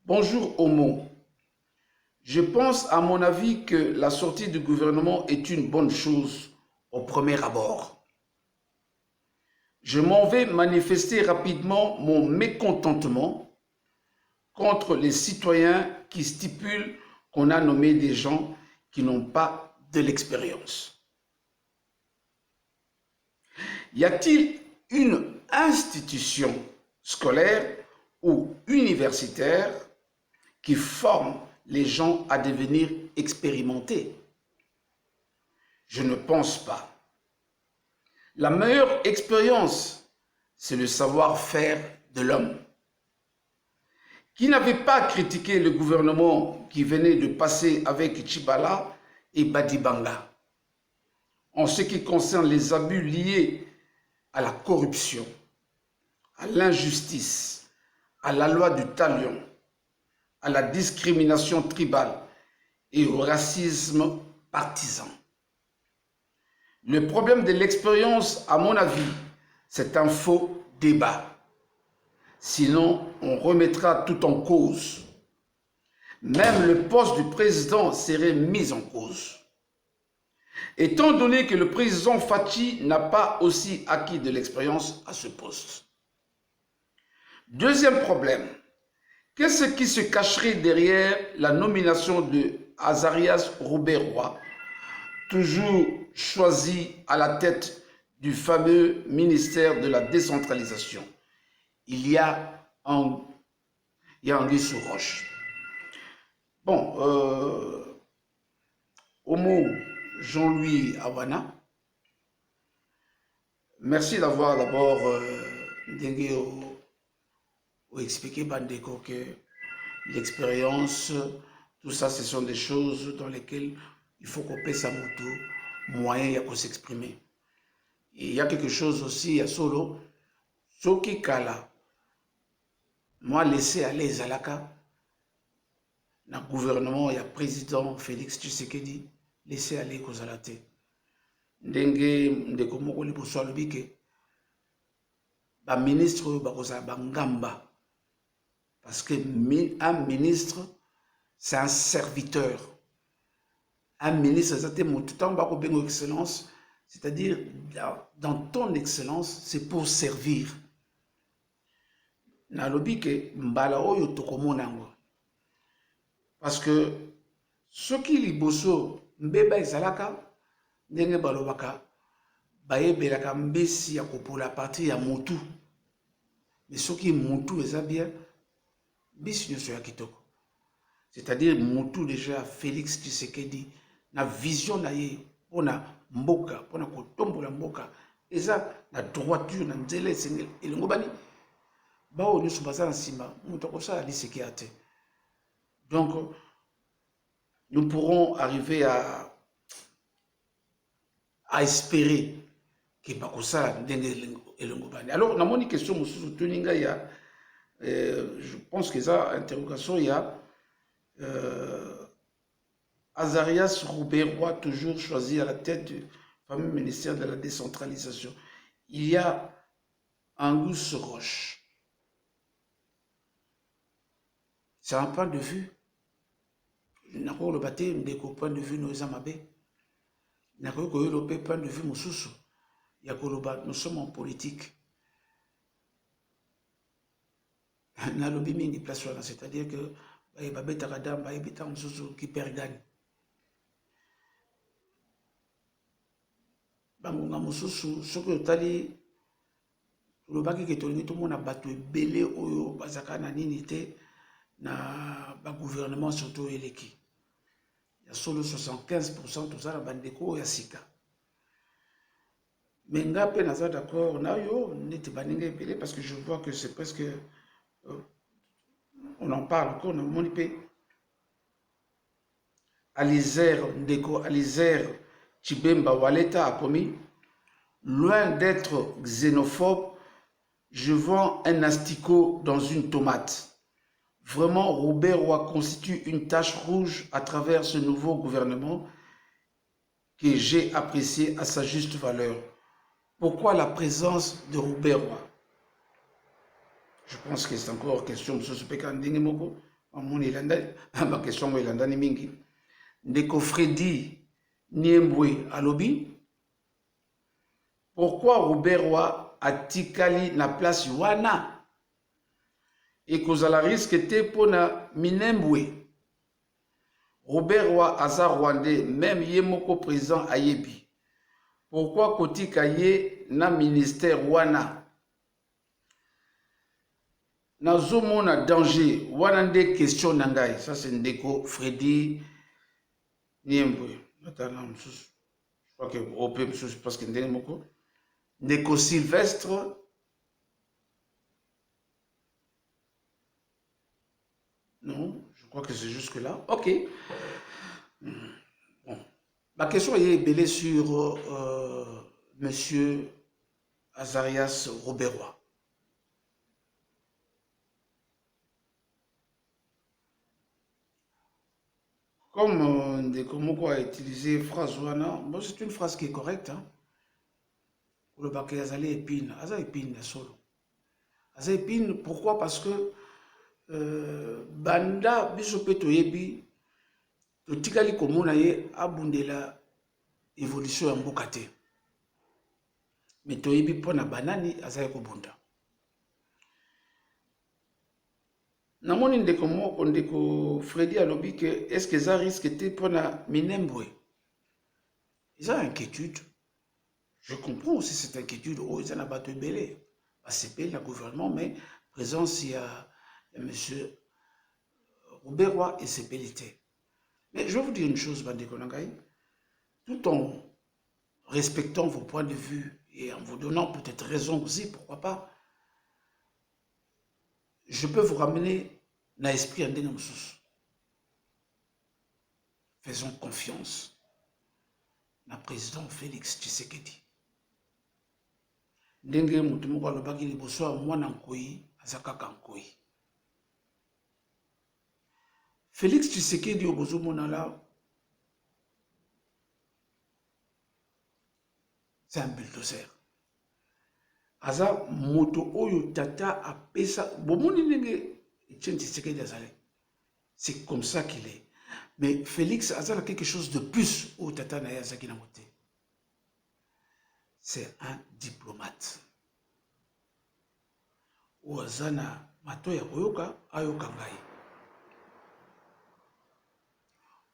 Bonjour Homo. Je pense à mon avis que la sortie du gouvernement est une bonne chose au premier abord. Je m'en vais manifester rapidement mon mécontentement contre les citoyens qui stipulent qu'on a nommé des gens qui n'ont pas de l'expérience. Y a-t-il une institution scolaire ou universitaire qui forme les gens à devenir expérimentés? Je ne pense pas. La meilleure expérience, c'est le savoir-faire de l'homme. Qui n'avait pas critiqué le gouvernement qui venait de passer avec Tchibala et Badibanga en ce qui concerne les abus liés à la corruption, à l'injustice, à la loi du talion, à la discrimination tribale et au racisme partisan. Le problème de l'expérience, à mon avis, c'est un faux débat. Sinon, on remettra tout en cause. Même le poste du président serait mis en cause. Étant donné que le président Fachi n'a pas aussi acquis de l'expérience à ce poste. Deuxième problème, qu'est-ce qui se cacherait derrière la nomination de Azarias Robert-Roy, toujours choisi à la tête du fameux ministère de la décentralisation? Il y a Anguille sous roche. Bon, Homo Jean-Louis Awana, merci d'avoir d'abord expliqué Bandeko que l'expérience, tout ça, ce sont des choses dans lesquelles il faut qu'on paie sa moto, moyen pour s'exprimer. Il y a quelque chose aussi à Solo, Soki Kala, moi laissé aller Zalaka, dans le gouvernement, il y a président Félix Tshisekedi, laisser aller kozala te. Ndenge ndeko moko liboso alobi ke ba ministre oyo bakozala bangamba parce que un ministre c'est un serviteur. Un ministre c'est tout temps bako bengo excellence, c'est-à-dire dans ton excellence c'est pour servir. Nalobi ke mbala oyo tokomona ngo parce que ce qui liboso mbeba ezalaka ndenge balobaka bayebelaka mbesi ya kopola parti ya mutu, mais ce qui mutu eza bien bisi nyonso ya kitoko, c'est-à-dire mutu déjà Félix Tshisekedi na vision na ye pona mboka pona kotombola mboka eza na droiture na nzela esengeli elengo bani bao nyonso baza na nsima moto akosala liseki ya te. Donc nous pourrons arriver à espérer que bakosala ndenge elengo bani. Alors na moni question mosusu toninga ya je pense que ça interrogation il y a Azarias Roubaix-Roy toujours choisi à la tête du fameux ministère de la décentralisation. Il y a Angus Roche. C'est un point de vue. Nako le bâti ndeko point de vue nous amabe. Nako ko le point de vue mususu. Yakoloba nous sommes en politique. Na lobi mingi place là, c'est-à-dire que babeta kadam ba ebita mususu qui perd gagne. Bangonga mususu soko otali lobaki ke tolingi to mona bato ebele oyo bazaka na nini te na ba gouvernement surtout eleki. Il y a solo 75% tout ça la bandeko ya sika. Mais nga pe naza d'accord na yo nete baninga ebele parce que je vois que c'est presque on en parle encore, on a moni pe Alizère Ndeko Alizère Chibemba Waleta a commis, loin d'être xénophobe, je vends un asticot dans une tomate. Vraiment, Roubaix-Roy constitue une tache rouge à travers ce nouveau gouvernement que j'ai apprécié à sa juste valeur. Pourquoi la présence de Roubaix-Roy? Je pense que c'est encore question de ce pécanding moko. Ma question est l'andani mingi. Ndeko Freddy Niembwe alobi. Pourquoi Roubaix-Roy a tikali na place wana? Et kozala risque te pona Minembwe. Roubaix-Roy aza Rwandais, même yemoko président ayebi. Pourquoi kotika ye na ministère wana? Nazomona danger wana nde question nangai. Ça c'est Ndeko Freddy Niembwe. Attends, je crois que Opé parce que ndenge moko. Ndeko Sylvestre non, je crois que c'est jusque là. Ok. Bon. Ma question est belée sur monsieur Azarias Roubaix-Roy. Comme Ndeko Moko a utilisé phrase wana, bon, c'est une phrase qui est correcte. Hein? Pour le bac Azali épine, Aza épine solo. Aza épine, pourquoi? Parce que banda biso pe toyebi totikali komona ye abundela évolution ya mboka te. Mais toyebi pona banani Aza kobunda. Namoni ndeko moko ndeko Freddy alobi que est-ce que ça risque te pona Minembwe? Ils ont inquiétude. Je comprends aussi cette inquiétude. Oh, ils en ont battu belé. C'est le gouvernement, mais présence il y a monsieur Roubaix-Roy et ses pélités. Mais je vais vous dire une chose, Bande Konangaï. Tout en respectant vos points de vue et en vous donnant peut-être raison aussi, pourquoi pas, je peux vous ramener dans l'esprit en dénonçant. Faisons confiance na président Félix Tshisekedi. Ndenge mutu moko alobaki liboso ya mwana nkoyi azakaka nkoyi. Félix Tshisekedi obozomona la c'est un bulldozer. Aza moto oyo tata apesa bomoni ndenge Etienne Tshisekedi azali. C'est comme ça qu'il est. Mais Félix Azala a quelque chose de plus au Tata Nayazaki Namote. C'est un diplomate. Ou Azana Matoya Koyoka Ayoka Ngai.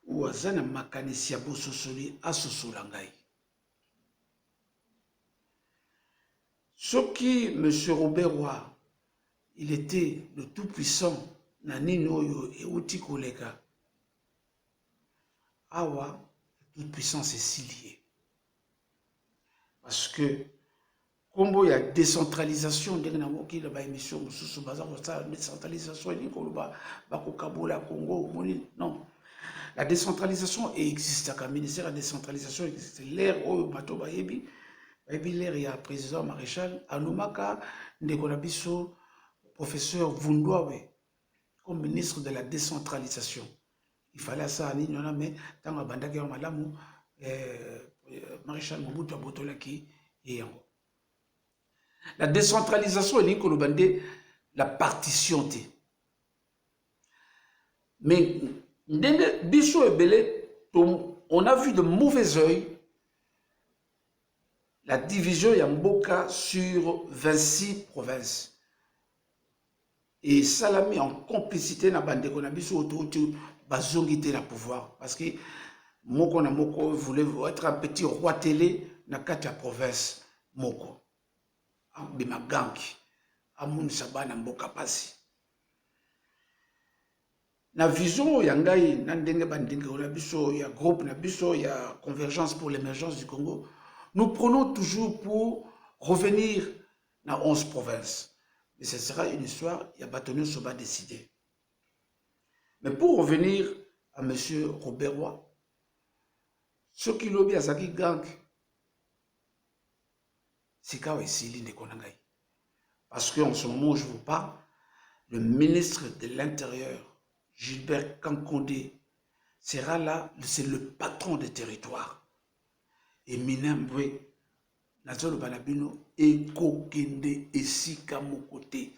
Ou Azana Makanisia Bososoli Asosola Ngai. Ce qui, M. Robert Roy, il était le tout-puissant, Nanino et Outi Koleka. Awa, toute puissance est si liée. Parce que, comme il y a décentralisation, décentralisation, non. La décentralisation existe. Le ministère de la décentralisation existe. L'air, l'air, il y a président maréchal, Anoumaka, Ndekonabiso, professeur Vundouawe, comme ministre de la décentralisation. Il fallait ça, mais tant que Bandaki Malamu, maréchal Mobutu Abotolaki et Yango. La décentralisation est que la partition. Mais on a vu de mauvais oeil la division Yamboka sur 26 provinces. Et ça l'a mis en complicité na bande konabiso autour bazongité la pouvoir parce que Moko na Moko voulait être un petit roi télé na kati province Moko. Bima gangi amun sabana mboka pasi. Na vision ya ngai na ndenge bandenge na biso ya groupe na biso ya convergence pour l'émergence du Congo. Nous prenons toujours pour revenir dans 11 provinces. Mais ce sera une histoire, il y a Bâtonnier Soba décidé. Mais pour revenir à M. Robert Roy, ce qui lobby à Zaki Gang, c'est quand il est Konangai. Parce qu'en ce moment où je vous parle, le ministre de l'Intérieur, Gilbert Kankondé, sera là, c'est le patron des territoires. Et Minambwe, Nazolo Banabino, et Kokende, et Sika Mokote.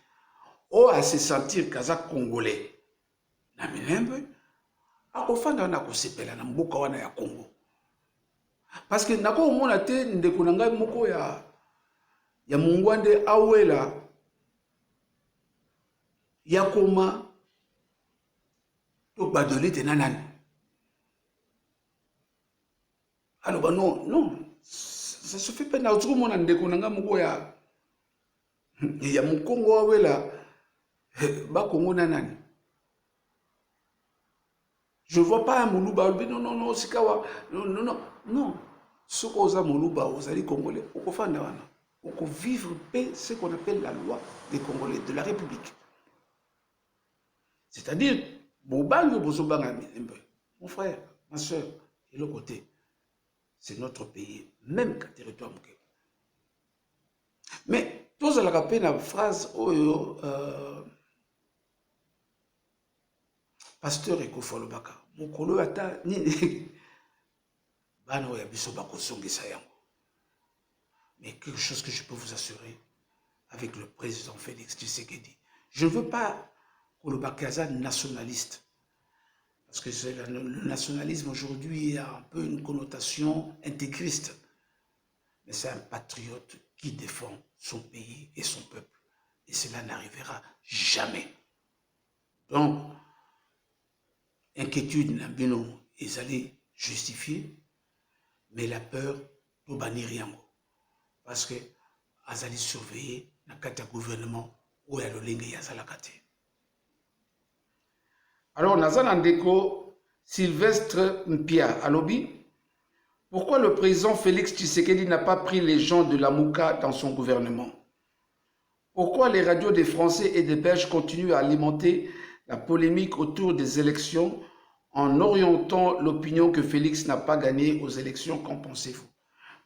Oh, à se sentir Kazak Congolais. Na Minambwe, à Kofanda, on a Kosepela, na Mboka wana ya Congo. Parce que nako omona te ndeko na ngai moko ya Mungwande awela yakoma to badolite nanani. Alors non, non, ça se fait pas na otiko mona ndeko na ngai moko ya Mukongo awela ba Kongo nanani. Je ne vois pas un Moulouba, non, non, non, Sikawa, non, non, non, non. Ce qu'on a Moulouba, aux alliés congolais, on peut vivre paix, ce qu'on appelle la loi des Congolais, de la République. C'est-à-dire, mon frère, ma soeur, et l'autre côté, c'est notre pays, même qu'un territoire mouké. Mais, tous à la rappel, la phrase, Pasteur Eko Folobaka, mokolo ata ni bano ya biso bakosongisa yango. Mais quelque chose que je peux vous assurer avec le président Félix Tshisekedi, je ne veux pas Kolobakaza nationaliste parce que le nationalisme aujourd'hui a un peu une connotation intégriste. Mais c'est un patriote qui défend son pays et son peuple et cela n'arrivera jamais. Donc inquiétude n'abino ils allaient justifier, mais la peur pour bannir rien. Parce que ils allaient surveiller le gouvernement où il y a le lingue et la kate. Alors, Nazan Andeko, Sylvestre Mpia, Alobi, pourquoi le président Félix Tshisekedi n'a pas pris les gens de la Mouka dans son gouvernement? Pourquoi les radios des Français et des Belges continuent à alimenter la polémique autour des élections en orientant l'opinion que Félix n'a pas gagné aux élections? Qu'en pensez-vous?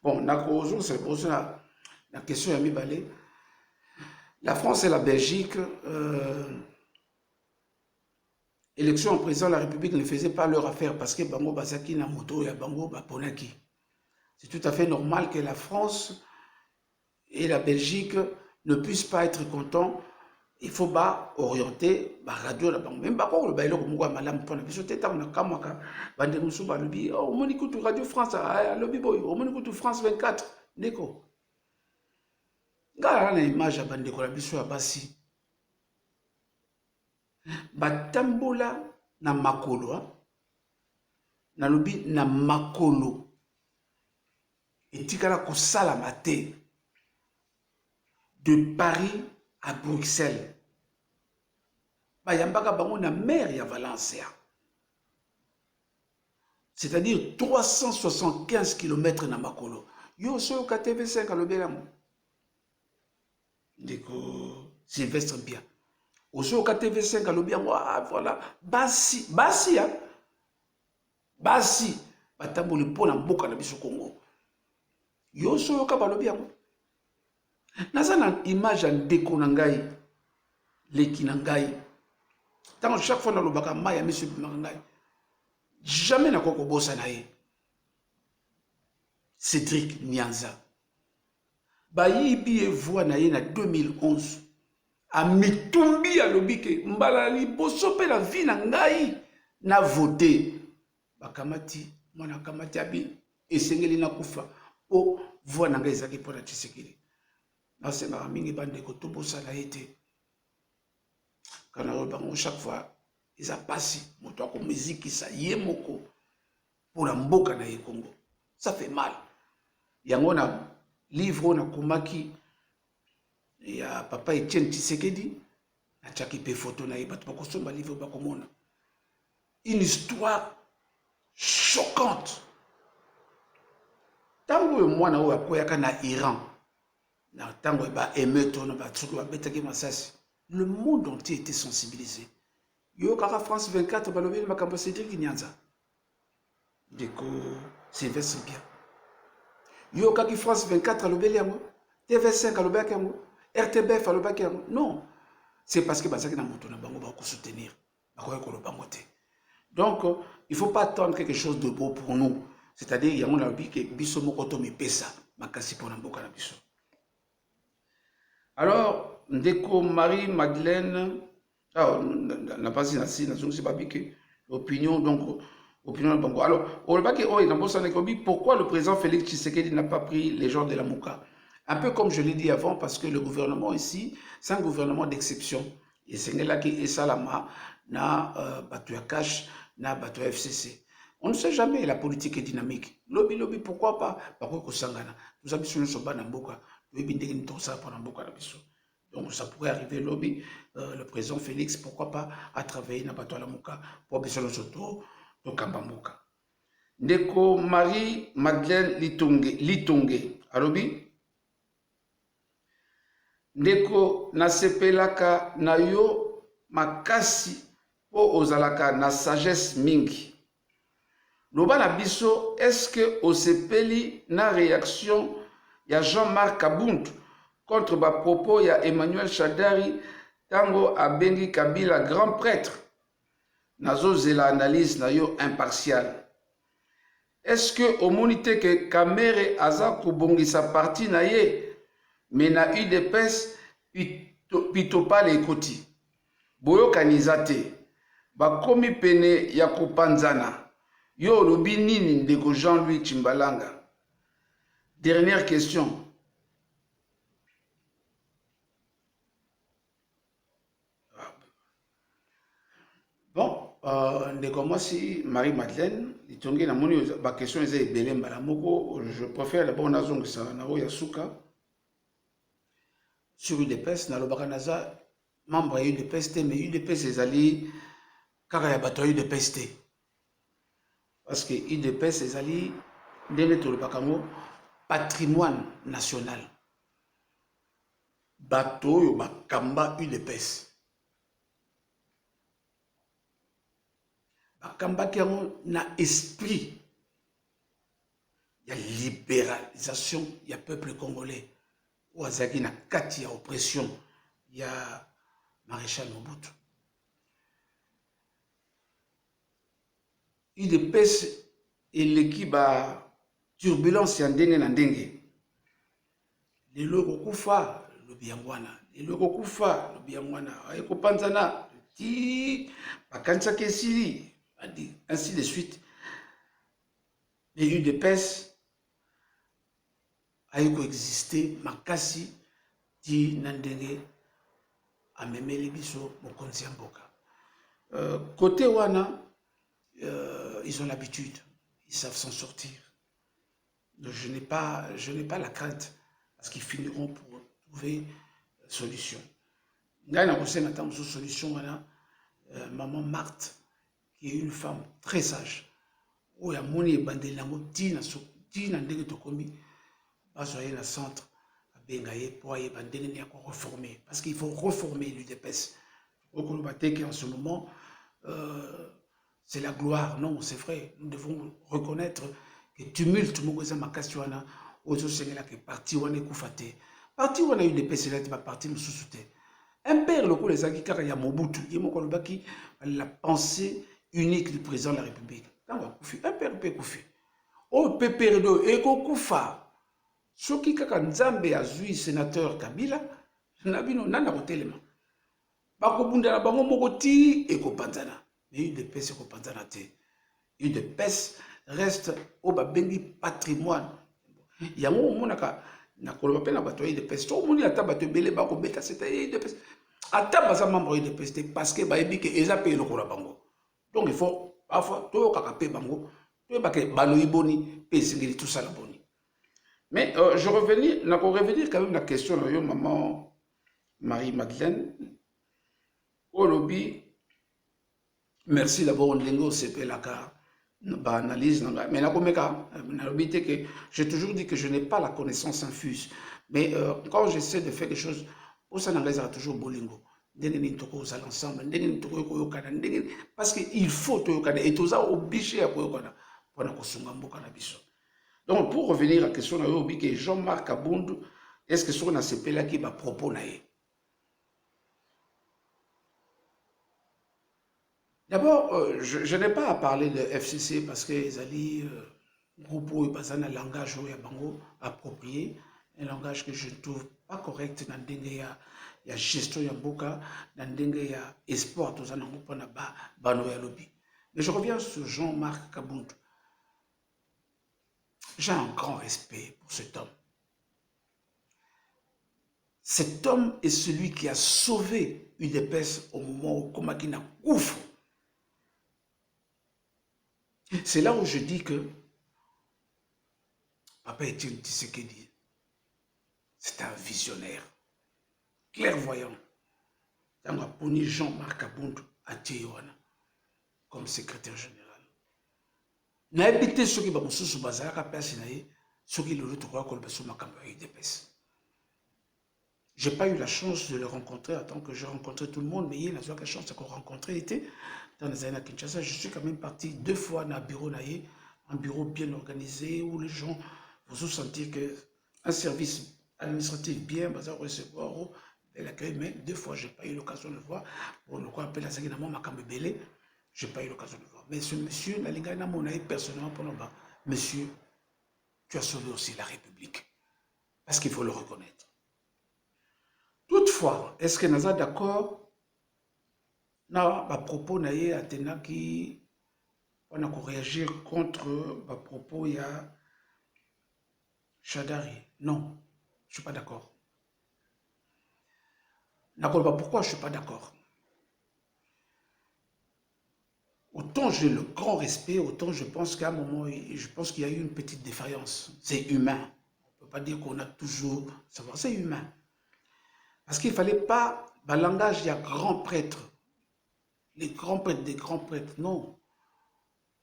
Bon, c'est pour ça la question est mise. La France et la Belgique, élection en président de la République ne faisaient pas leur affaire parce que Bango Bazaki na moto et Bango Baponaki. C'est tout à fait normal que la France et la Belgique ne puissent pas être contents. Il faut pas orienter la radio là même pas quand le bailo comme quoi madame pour la biso teta on a kamaka bande musu ba lobi oh on écoute radio France lobi boy on écoute France 24 ndeko ngala na image bande ko la biso ya basi batambola na makolo na lobi na makolo etikala kosala mate de Paris à Bruxelles. Bayambaka bango na mer ya Valencia. C'est-à-dire 375 km na makolo. Yo so ka TV5 alobela mo. Ndeko Sylvestre Bia. Oso ka TV5 alobia ngo voilà basi hein. Basi batamboli pona mboka na biso Congo. Yo so ka balobia ngo. Naza na image ya ndeko na ngai leki na ngai tant chaque fois na lobaka maya monsieur ngai jamais na koko bossa na ye Cédric Nyanza bayibi e voix na ye na 2011 a mitumbi ya lobike mbala liboso pe la vie na ngai na voter bakamati mwana kamati abi esengeli na kufa o voix na ngai ezaki pona Tshisekedi. C'est ma mingi bande ko to bosala été kana bango chaque fois ils a passé moto ko musique ça yemoko pour la mboka na ye Congo ça fait mal yango na livre na komaki ya papa Etienne Tshisekedi na chaki pe photo na ye bato ko somba livre ba komona une histoire choquante tango mwana o akoyaka na Iran. Le monde entier était sensibilisé. Yo kaka France 24 balobi makambo Cédric Nyanza. Deko Sylvestre Bia. Yo kaki France 24 alobeli yango, TV5 alobaki yango, RTBF alobaki yango. Non, c'est parce que bazaki na moto na bango ba ko soutenir. Ba ko ko lobango te. Donc il faut pas attendre quelque chose de beau pour nous. C'est-à-dire yango na lobi ke biso moko to mi pesa makasi pona mboka na biso. Alors, ndeko Marie-Madeleine, n'a pas dit ainsi, l'opinion, donc, opinion de Bango. Alors, pourquoi le président Félix Tshisekedi n'a pas pris les gens de la Mouka? Un peu comme je l'ai dit avant, parce que le gouvernement ici, c'est un gouvernement d'exception. Et c'est là qui est Salama, na Batuya Cash, na Batuya FCC. On ne sait jamais, la politique est dynamique. Lobby, pourquoi pas? Pourquoi Kosangana? Nous avons besoin de ce ban Mboka. Donc ça pourrait arriver lobby, le président Félix, pourquoi pas, à travailler dans Bato Alamuka pour besoin de soto de Kambamboka. Ndeko Marie-Madeleine Litonge, alobi Ndeko nasepelaka na yo makasi po ozalaka na sagesse mingi. Loba na biso, est-ce que osepeli na réaction ya Jean-Marc Kabund contre ba propos ya Emmanuel Shadari tango abengi Kabila grand prêtre. Nazo zela analyse na yo impartial. Est-ce que omonite que Kamere aza kubongisa parti na ye mais na UDPS pito pale ekoti. Boyo kanizate bakomi pene ya kopanzana. Yo lobi nini ndeko Jean-Louis Chimbalanga. Dernière question. Bon, moi si Marie-Madeleine, ma question est je préfère d'abord Nazo Yasuka sur UDPS, Nalobakanaza, membre de UDPS, mais UDPS est allé car il y a bataille de UDPS. Parce que UDPS est allé dans patrimoine national. Bateau yo bakamba UDPS. Bakamba qui na esprit. Il y a libéralisation, il y a peuple congolais. Ouazaki na kati ya oppression, il y a Maréchal Mobutu. UDPS et l'équipe turbulence ya ndenge na ndenge. Lelo kokufa lobi yango wana. Lelo kokufa lobi yango wana. Ekopanzana ti bakanisaki esili ainsi de suite. Les UDPS a coexisté makasi ti na ndenge amemeli biso mokonzi ya mboka. Côté wana, ils ont l'habitude, ils savent s'en sortir. Donc je n'ai pas la crainte parce qu'ils finiront pour trouver solution. Ngai na kosenga ta mosusu solution wana, maman Marthe, qui est une femme très sage, oyo amoni ebandeli yango tina ndenge tokomi bazwa ye na centre abenga ye po ayeba ndenge nini ya koreformer, parce qu'il faut reformer l'UDPS. Okoloba te que en ce moment c'est la gloire. Non, c'est vrai, nous devons reconnaître que tumulte moko eza makasi wana ozosengela ke parti wana ekufa te. Parti wana UDPS elati baparti mosusu te. Un père lokola ezalaki kaka ya Mobutu ye moko alobaki la pensée unique du président de la République. Ntango akufi un père mpe ekufi oyo mpe peredo ekokufa soki kaka nzambe azwi sénateur Kabila na bino nani akotelema bakobundela bango moko ti ekopanzana. Mais UDPS ekopanzana te. UDPS reste au babengi patrimoine. Yango omonaka na koloba pe na bato ya UDPS to omoni ata bato ebele bakobeta seta UDPS ata baza membre ya UDPS te parce que bayebi ke eza pe eloko na bango. Donc il faut parfois toyokaka pe bango toyebake baloyi boni pe esengeli tout ça la boni. Mais je revenir quand même la question de maman Marie-Madeleine Olobi. Merci d'abord Ndenge Sepelaka analyse mais j'ai toujours dit que je n'ai pas la connaissance infuse, mais quand j'essaie de faire des choses pour ça n'engage toujours bolingo ensemble parce qu'il faut et tout ça obligé à donc pour revenir à la question de Jean-Marc Aboundou, est-ce que sur na sepela qui va propos naé? D'abord, je n'ai pas à parler de FCC parce que les alliés groupe où ils un langage approprié, un langage que je ne trouve pas correct dans le ya gestion ya mboka, dans le ya espoir tout ça na bano ya lobby. Mais je reviens sur Jean-Marc Kaboundou. J'ai un grand respect pour cet homme. Cet homme est celui qui a sauvé UDPS au moment où Komakina ouf. C'est là où je dis que Papa Etienne Tshisekedi, c'est un visionnaire, clairvoyant. Dans a poni Jean-Marc Aboundou à Théoana comme secrétaire général. Na habité ceux qui vont sous bazar à personne, ceux qui le retrouvent comme sur ma campagne UDPS. J'ai pas eu la chance de le rencontrer en tant que j'ai rencontré tout le monde, mais il y a la chance de le rencontrer était dans les années à Kinshasa. Je suis quand même parti 2 fois dans un bureau, un bureau bien organisé où les gens vont sentir qu'un service administratif bien, bazar recevoir, l'accueil, mais 2 fois, je n'ai pas eu l'occasion de le voir. Pour le coup, appelle la Sagina Makambebele, je n'ai pas eu l'occasion de le voir. Mais ce monsieur, la Lingana Monaï, personnellement, pour nous, monsieur, tu as sauvé aussi la République. Parce qu'il faut le reconnaître. Toutefois, est-ce que nous sommes d'accord? Non, à propos naïe Athéna qui on a réagir contre à propos il y a Chadari. Non, je ne suis pas d'accord. Pourquoi je ne suis pas d'accord? Autant j'ai le grand respect, autant je pense qu'à un moment, je pense qu'il y a eu une petite défaillance. C'est humain. On ne peut pas dire qu'on a toujours savoir. C'est humain. Parce qu'il ne fallait pas, le langage, il y a grand prêtre. Les grands prêtres des grands prêtres, non.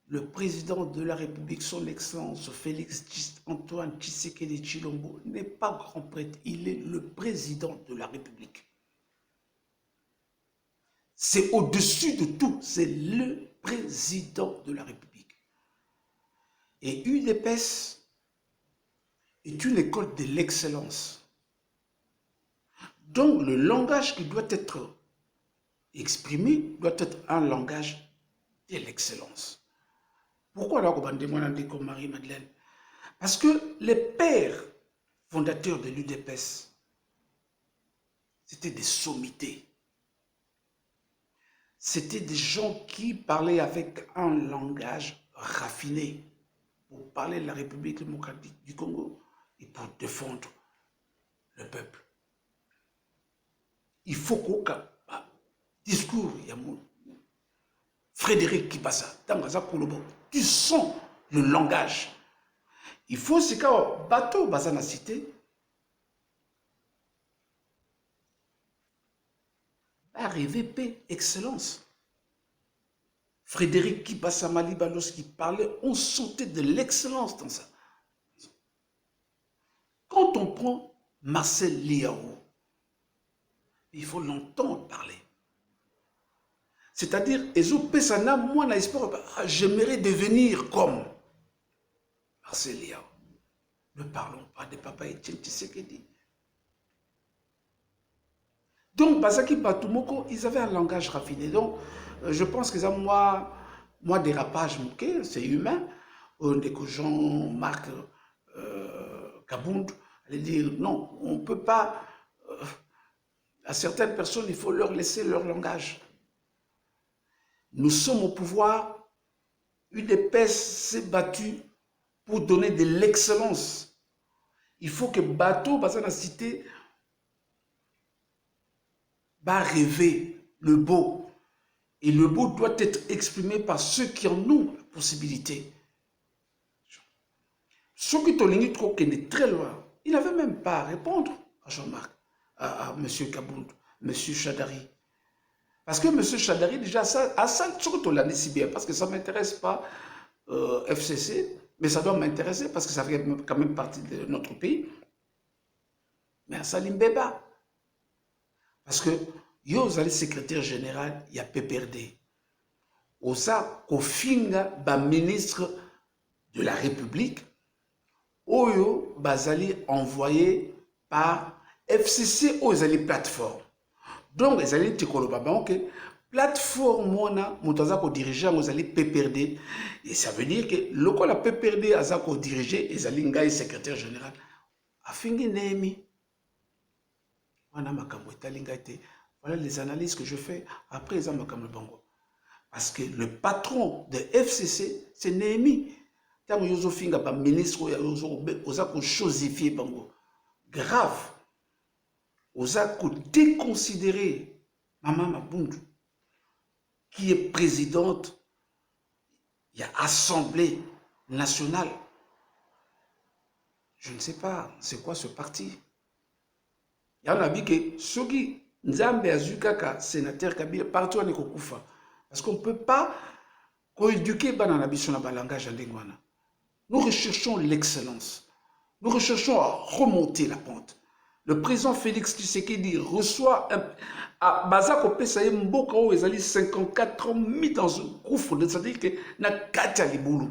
Le président de la République, son Excellence Félix Antoine Tshisekedi Tshilombo, n'est pas grand prêtre, il est le président de la République. C'est au-dessus de tout, c'est le président de la République. Et UDPS est une école de l'excellence. Donc le langage qui doit être exprimé doit être un langage de l'excellence. Pourquoi là, comme Marie-Madeleine? Parce que les pères fondateurs de l'UDPS, c'était des sommités. C'était des gens qui parlaient avec un langage raffiné pour parler de la République démocratique du Congo et pour défendre le peuple. Il faut qu'aucun discours, il y a mon Frédéric Kibasa, tu sens le langage. Il faut ce qu'un bateau dans la cité arriver paix, excellence. Frédéric Kibasa Maliba, lorsqu'il parlait, on sentait de l'excellence dans ça. Quand on prend Marcel Liao, il faut l'entendre parler. C'est-à-dire, moi, j'aimerais devenir comme Marcel Liao. Ne parlons pas de Papa Etienne Tshisekedi. Donc, Bazaki Batumoko, ils avaient un langage raffiné. Donc, je pense que ça, moi dérapage, c'est humain. Des Jean-Marc Kabound allait dire non, on ne peut pas. À certaines personnes, il faut leur laisser leur langage. Nous sommes au pouvoir. UDPS s'est battu pour donner de l'excellence. Il faut que Bateau, Bazana Cité, va rêver le beau. Et le beau doit être exprimé par ceux qui en ont la possibilité. Ceux qui ont trop qui est très loin, il n'avait même pas à répondre à Jean-Marc, à M. Kabound, M. Chadari. Parce que M. Chadari, déjà, à ça, surtout l'a dit si bien, parce que ça ne m'intéresse pas, FCC, mais ça doit m'intéresser parce que ça fait quand même partie de notre pays. Mais à Salim Beba. Parce que, yo, vous allez secrétaire général, il y a PPRD. Osa, Kofinga, ministre de la République, Oyo, bazali envoyé par FCC aux allées plateforme. Donc, les allées Tikoloba, ok, plateforme, mona, moutaza ko diriger, aux allées PPRD. Et ça veut dire que, le quoi la PPRD, aza ko diriger, les allées ngaï secrétaire général, afingi nemi. Voilà les analyses que je fais après les Amakamle Bango. Parce que le patron de FCC, c'est Néhémie. Tant que Yozo Finga, ministre, Oza ko chosifier Bango. Grave. Oza ko déconsidérer Maman Mabundu, qui est présidente, il y a Assemblée nationale. Je ne sais pas, c'est quoi ce parti? Il y en a que ceux qui Nzambe Azukaka, sénateur Kabila, partout en Ekokufa. Parce qu'on ne peut pas coéduquer Banana Bissona Balangage en Dengwana. Nous recherchons l'excellence. Nous recherchons à remonter la pente. Le président Félix Tshisekedi reçoit à Bazako Pesaye Mboka où ils allaient 54 ans mis dans un gouffre. C'est-à-dire que na katia libulu.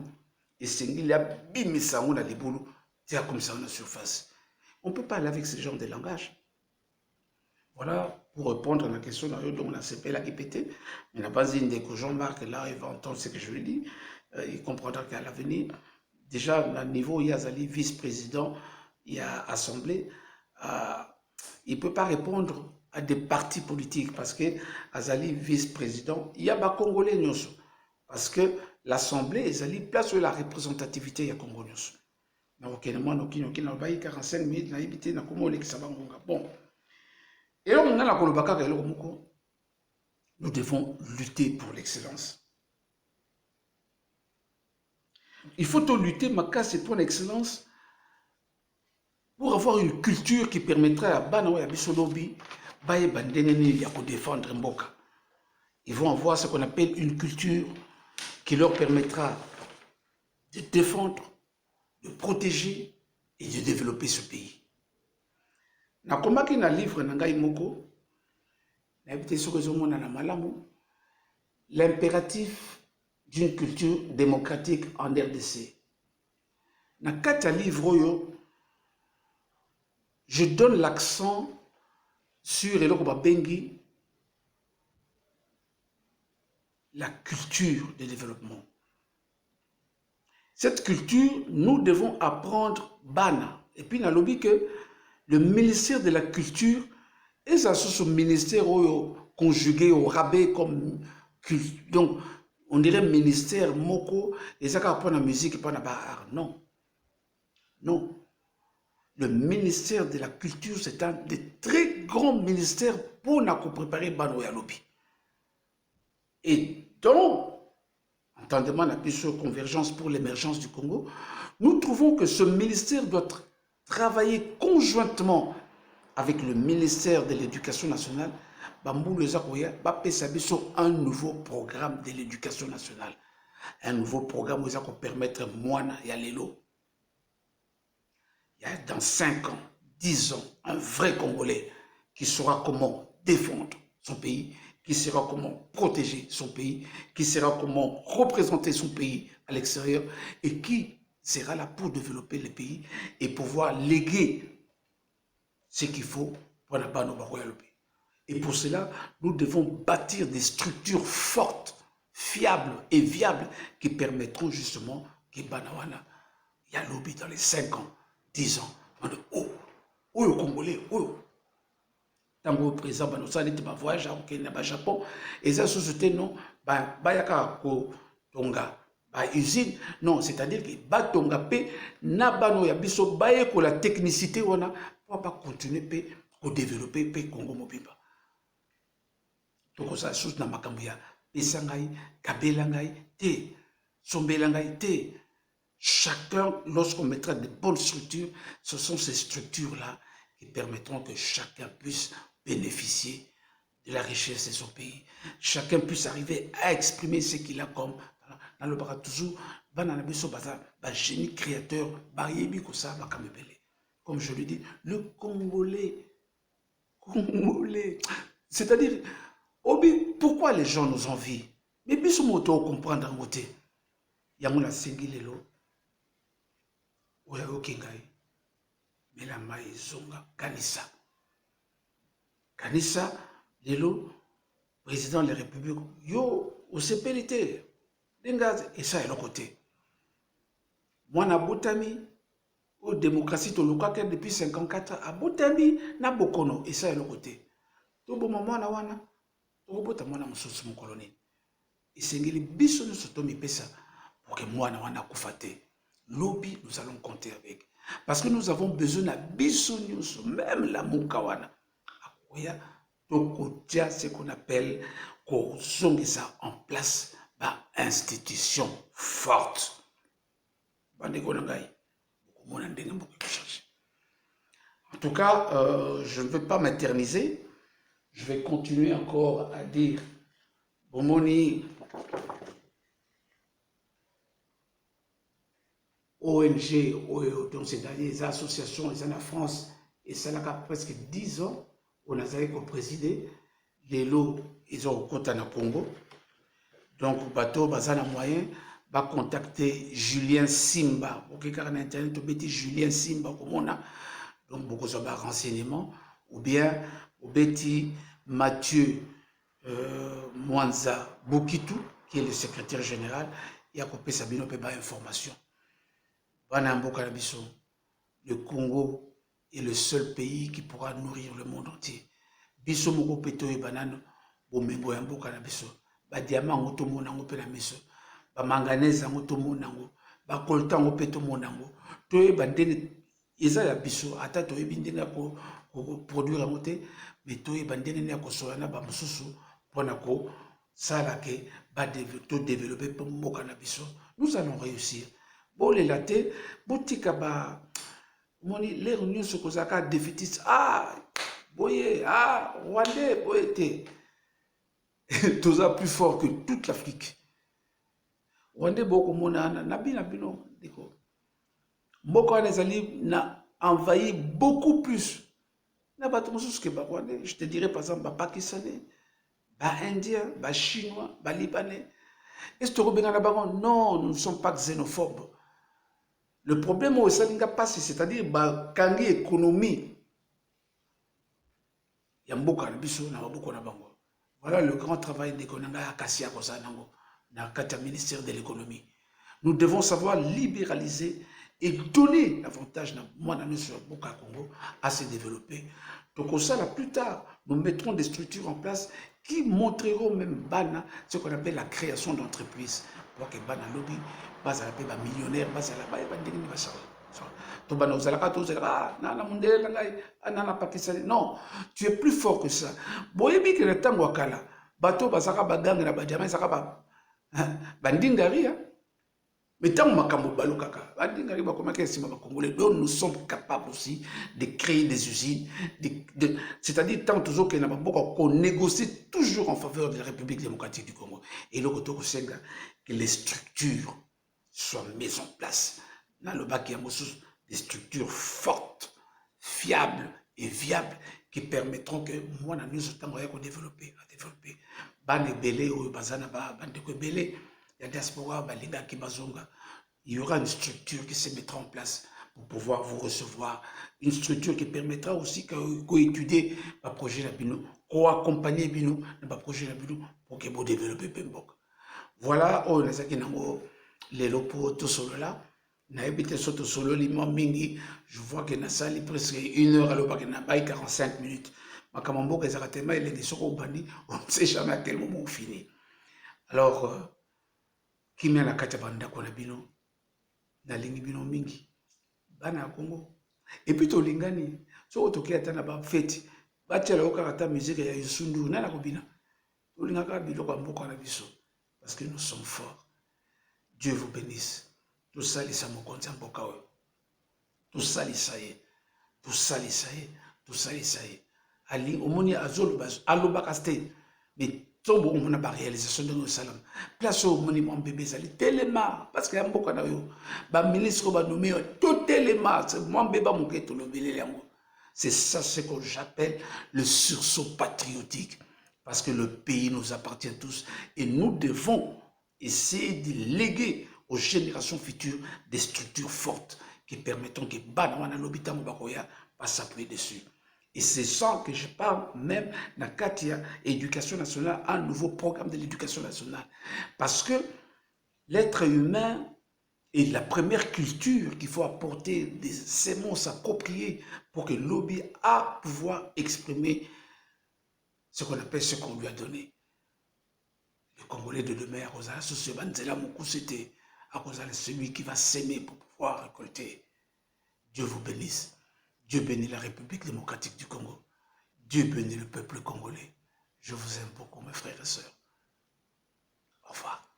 Et c'est qu'il y a bimisa on a libulu. C'est comme ça en surface. On ne peut pas aller avec ce genre de langage. Voilà, pour répondre à la question dont on a CP là qui pétait. Mais n'a pas dit que Jean-Marc, là, il va entendre ce que je lui dis. Il comprendra qu'à l'avenir, déjà, à niveau, il y a Zali vice-président, il y a assemblée. Il ne peut pas répondre à des partis politiques parce que Azali vice-président, il y a des Congolais. Parce que l'assemblée, Azali place sur la représentativité, il y a Congolais. Donc, il y a 45 minutes, il y a bon. Et là, nous devons lutter pour l'excellence. Il faut lutter, pour l'excellence, pour avoir une culture qui permettrait à Banawa et à Bissolobi de défendre Mboka. Ils vont avoir ce qu'on appelle une culture qui leur permettra de défendre, de protéger et de développer ce pays. Nakomaki na livre nangai moko na ebité sokozomo na malamu l'impératif d'une culture démocratique en RDC. Na kati livre oyo je donne l'accent sur eloko babengi la culture de développement. Cette culture, nous devons apprendre bana. Et puis, on a dit que le ministère de la culture est un ministère conjugué au rabais comme culture. Donc, on dirait ministère moko, et ça quand la musique, pas la art. Non. Non. Le ministère de la culture, c'est un des très grands ministères pour nous préparer Bano Yalobi. Et donc, entendement la convergence pour l'émergence du Congo, nous trouvons que ce ministère doit travailler conjointement avec le ministère de l'Éducation nationale, un nouveau programme de l'Éducation nationale. Un nouveau programme qui va permettre moi, Yalelo, dans 5 ans, 10 ans, un vrai Congolais qui saura comment défendre son pays, qui saura comment protéger son pays, qui saura comment représenter son pays à l'extérieur et qui sera là pour développer le pays et pouvoir léguer ce qu'il faut pour la bonne pays. Et pour cela, nous devons bâtir des structures fortes, fiables et viables qui permettront justement que Banawana y a lobby dans les 5 ans, 10 ans. Oh, le Congolais, oh. Tant que président Banosa n'était pas voyage au Japon, et ça société non, bayaka ko tonga, usine, non, c'est-à-dire que batonga pe na bano ya biso baye ko la technicité wana pour pas continuer pe ko développer pe Congo mobimba. Donc ça chose na makambo ya pesangai, kabelangai te, sombelangai te. Chacun, lorsqu'on mettra de bonnes structures, ce sont ces structures-là qui permettront que chacun puisse bénéficier de la richesse de son pays. Chacun puisse arriver à exprimer ce qu'il a comme. Dans le bras toujours, génie créateur, comme je le dis, le Congolais. C'est-à-dire, pourquoi les gens nous envient? Mais puis ce mot comprendre en côté. Il y a mon singilelo. Oya okingai. Mais la maïzonga kanisa. Kanisa, lelo, président de la République, yo, au CPLT, d'engaz, et ça est le côté. Moi, na Boutami, au démocratie, to l'okaka depuis 54, à Boutami, na Bokono, et ça est le côté. To bon moment, na wana, to bota mwana mususu mon colonel. Et c'est ngeli biso nous sotomi pesa, pour que moi, na wana koufate. Lobby, nous allons compter avec. Parce que nous avons besoin de biso news, même la Moukawana. Donc, il y a ce qu'on appelle qu'on ça en place par institution forte. En tout cas, je ne vais pas m'éterniser. Je vais continuer encore à dire Bomoni ONG, donc c'est-à-dire les associations, les en France, et ça a presque 10 ans. On a présidé les lots, ils ont compté en Congo. Donc, bateau, bazana moyen, va contacter Julien Simba. Ok, car en internet, on dit Julien Simba, comme on a. Donc, beaucoup de renseignements. Ou bien, on dit Mathieu Mwanza Bokitou, qui est le secrétaire général, et à côté Sabino peut pas information. Le Congo est le seul pays qui pourra nourrir le monde entier. Biso moko peto e banano bomengo ya mboka na biso. Ba diamant ngoto monango pe na biso. Ba manganèse ngoto monango. Ba coltan ngo peto monango. To e bandene eza ya biso ata to e bindena ko produire ngote mais to e bandene ne ko soana ba mususu pona ko sala ke ba développer pour mboka na biso. Nous allons réussir. Bon les latés botika ba moni les réunions se kozaka défaitiste boye Rwandais boye tous a plus fort que toute l'Afrique. Rwandais beaucoup mona na bino diko mboko anezali na envahi beaucoup plus na bato mosusu ke ba Rwandais. Je te dirais par exemple ba Pakistanais, ba Indiens, ba Chinois, ba Libanais. Est-ce que non, nous ne sommes pas xénophobes. Le problème au Salinga passe, c'est-à-dire bah kangi économie. Yamboka na biso na baboko na bango. Voilà le grand travail de Konanga Kassia Kosanango dans le ministère de l'économie. Nous devons savoir libéraliser et donner l'avantage sur le Congo à se développer. Donc, au ça, là, plus tard, nous mettrons des structures en place qui montreront même Bana ce qu'on appelle la création d'entreprises. Pour que Bana lobby, Bana la millionnaire, Bana la non, tu es plus fort que ça. Boyebi que le temps wakala, bateau basaka bagang na badiama saka ba bandingari. Mais tant que nous sommes capables aussi de créer des usines, c'est-à-dire tant qu'on négocie toujours en faveur de la République démocratique du Congo. Et le que les structures soient mises en place. Dans le bac, il y a des structures fortes, fiables et viables qui permettront que moi, nous sommes développer. Il y aura une structure qui se mettra en place pour pouvoir vous recevoir. Une structure qui permettra aussi d'étudier le projet Nabino, accompagner Bino dans le projet Nabino pour que vous développez Pembok. Voilà, on a les lopos tout solo là. Je vois que ça a presque 1 heure alors que 45 minutes. On ne sait jamais à quel moment on finit. Alors, qui m'a la kacha banda kwa bino na lingi bino mingi bana Congo. Et puis to lingani so otokia tana ba fete ba tela okata musique ya Yusundu na ko bina to lingaka bilo kwa mboka na biso parce que nous sommes forts. Dieu vous bénisse. Tout ça les samokonza mboka o. Tout ça les saye. Tout ça les saye. Tout ça les saye. Ali omoni azolo baz aloba kaste mais tombo on a ba réalisation de nos salam place au monument bébé zali telema parce que yamboka na yo ba ministre ba nommé tout telema c'est moi bébé mon keto lo belele yango. C'est ça ce que j'appelle le sursaut patriotique parce que le pays nous appartient tous et nous devons essayer de léguer aux générations futures des structures fortes qui permettront que Banwana l'hôpital Bakoya va s'appuyer dessus. Et c'est ça que je parle même dans Katia Éducation nationale, un nouveau programme de l'éducation nationale. Parce que l'être humain est la première culture qu'il faut apporter des semences appropriées pour que l'OBI a pouvoir exprimer ce qu'on appelle ce qu'on lui a donné. Le Congolais de demain, c'était celui qui va s'aimer pour pouvoir récolter. Dieu vous bénisse. Dieu bénit la République démocratique du Congo. Dieu bénit le peuple congolais. Je vous aime beaucoup, mes frères et sœurs. Au revoir.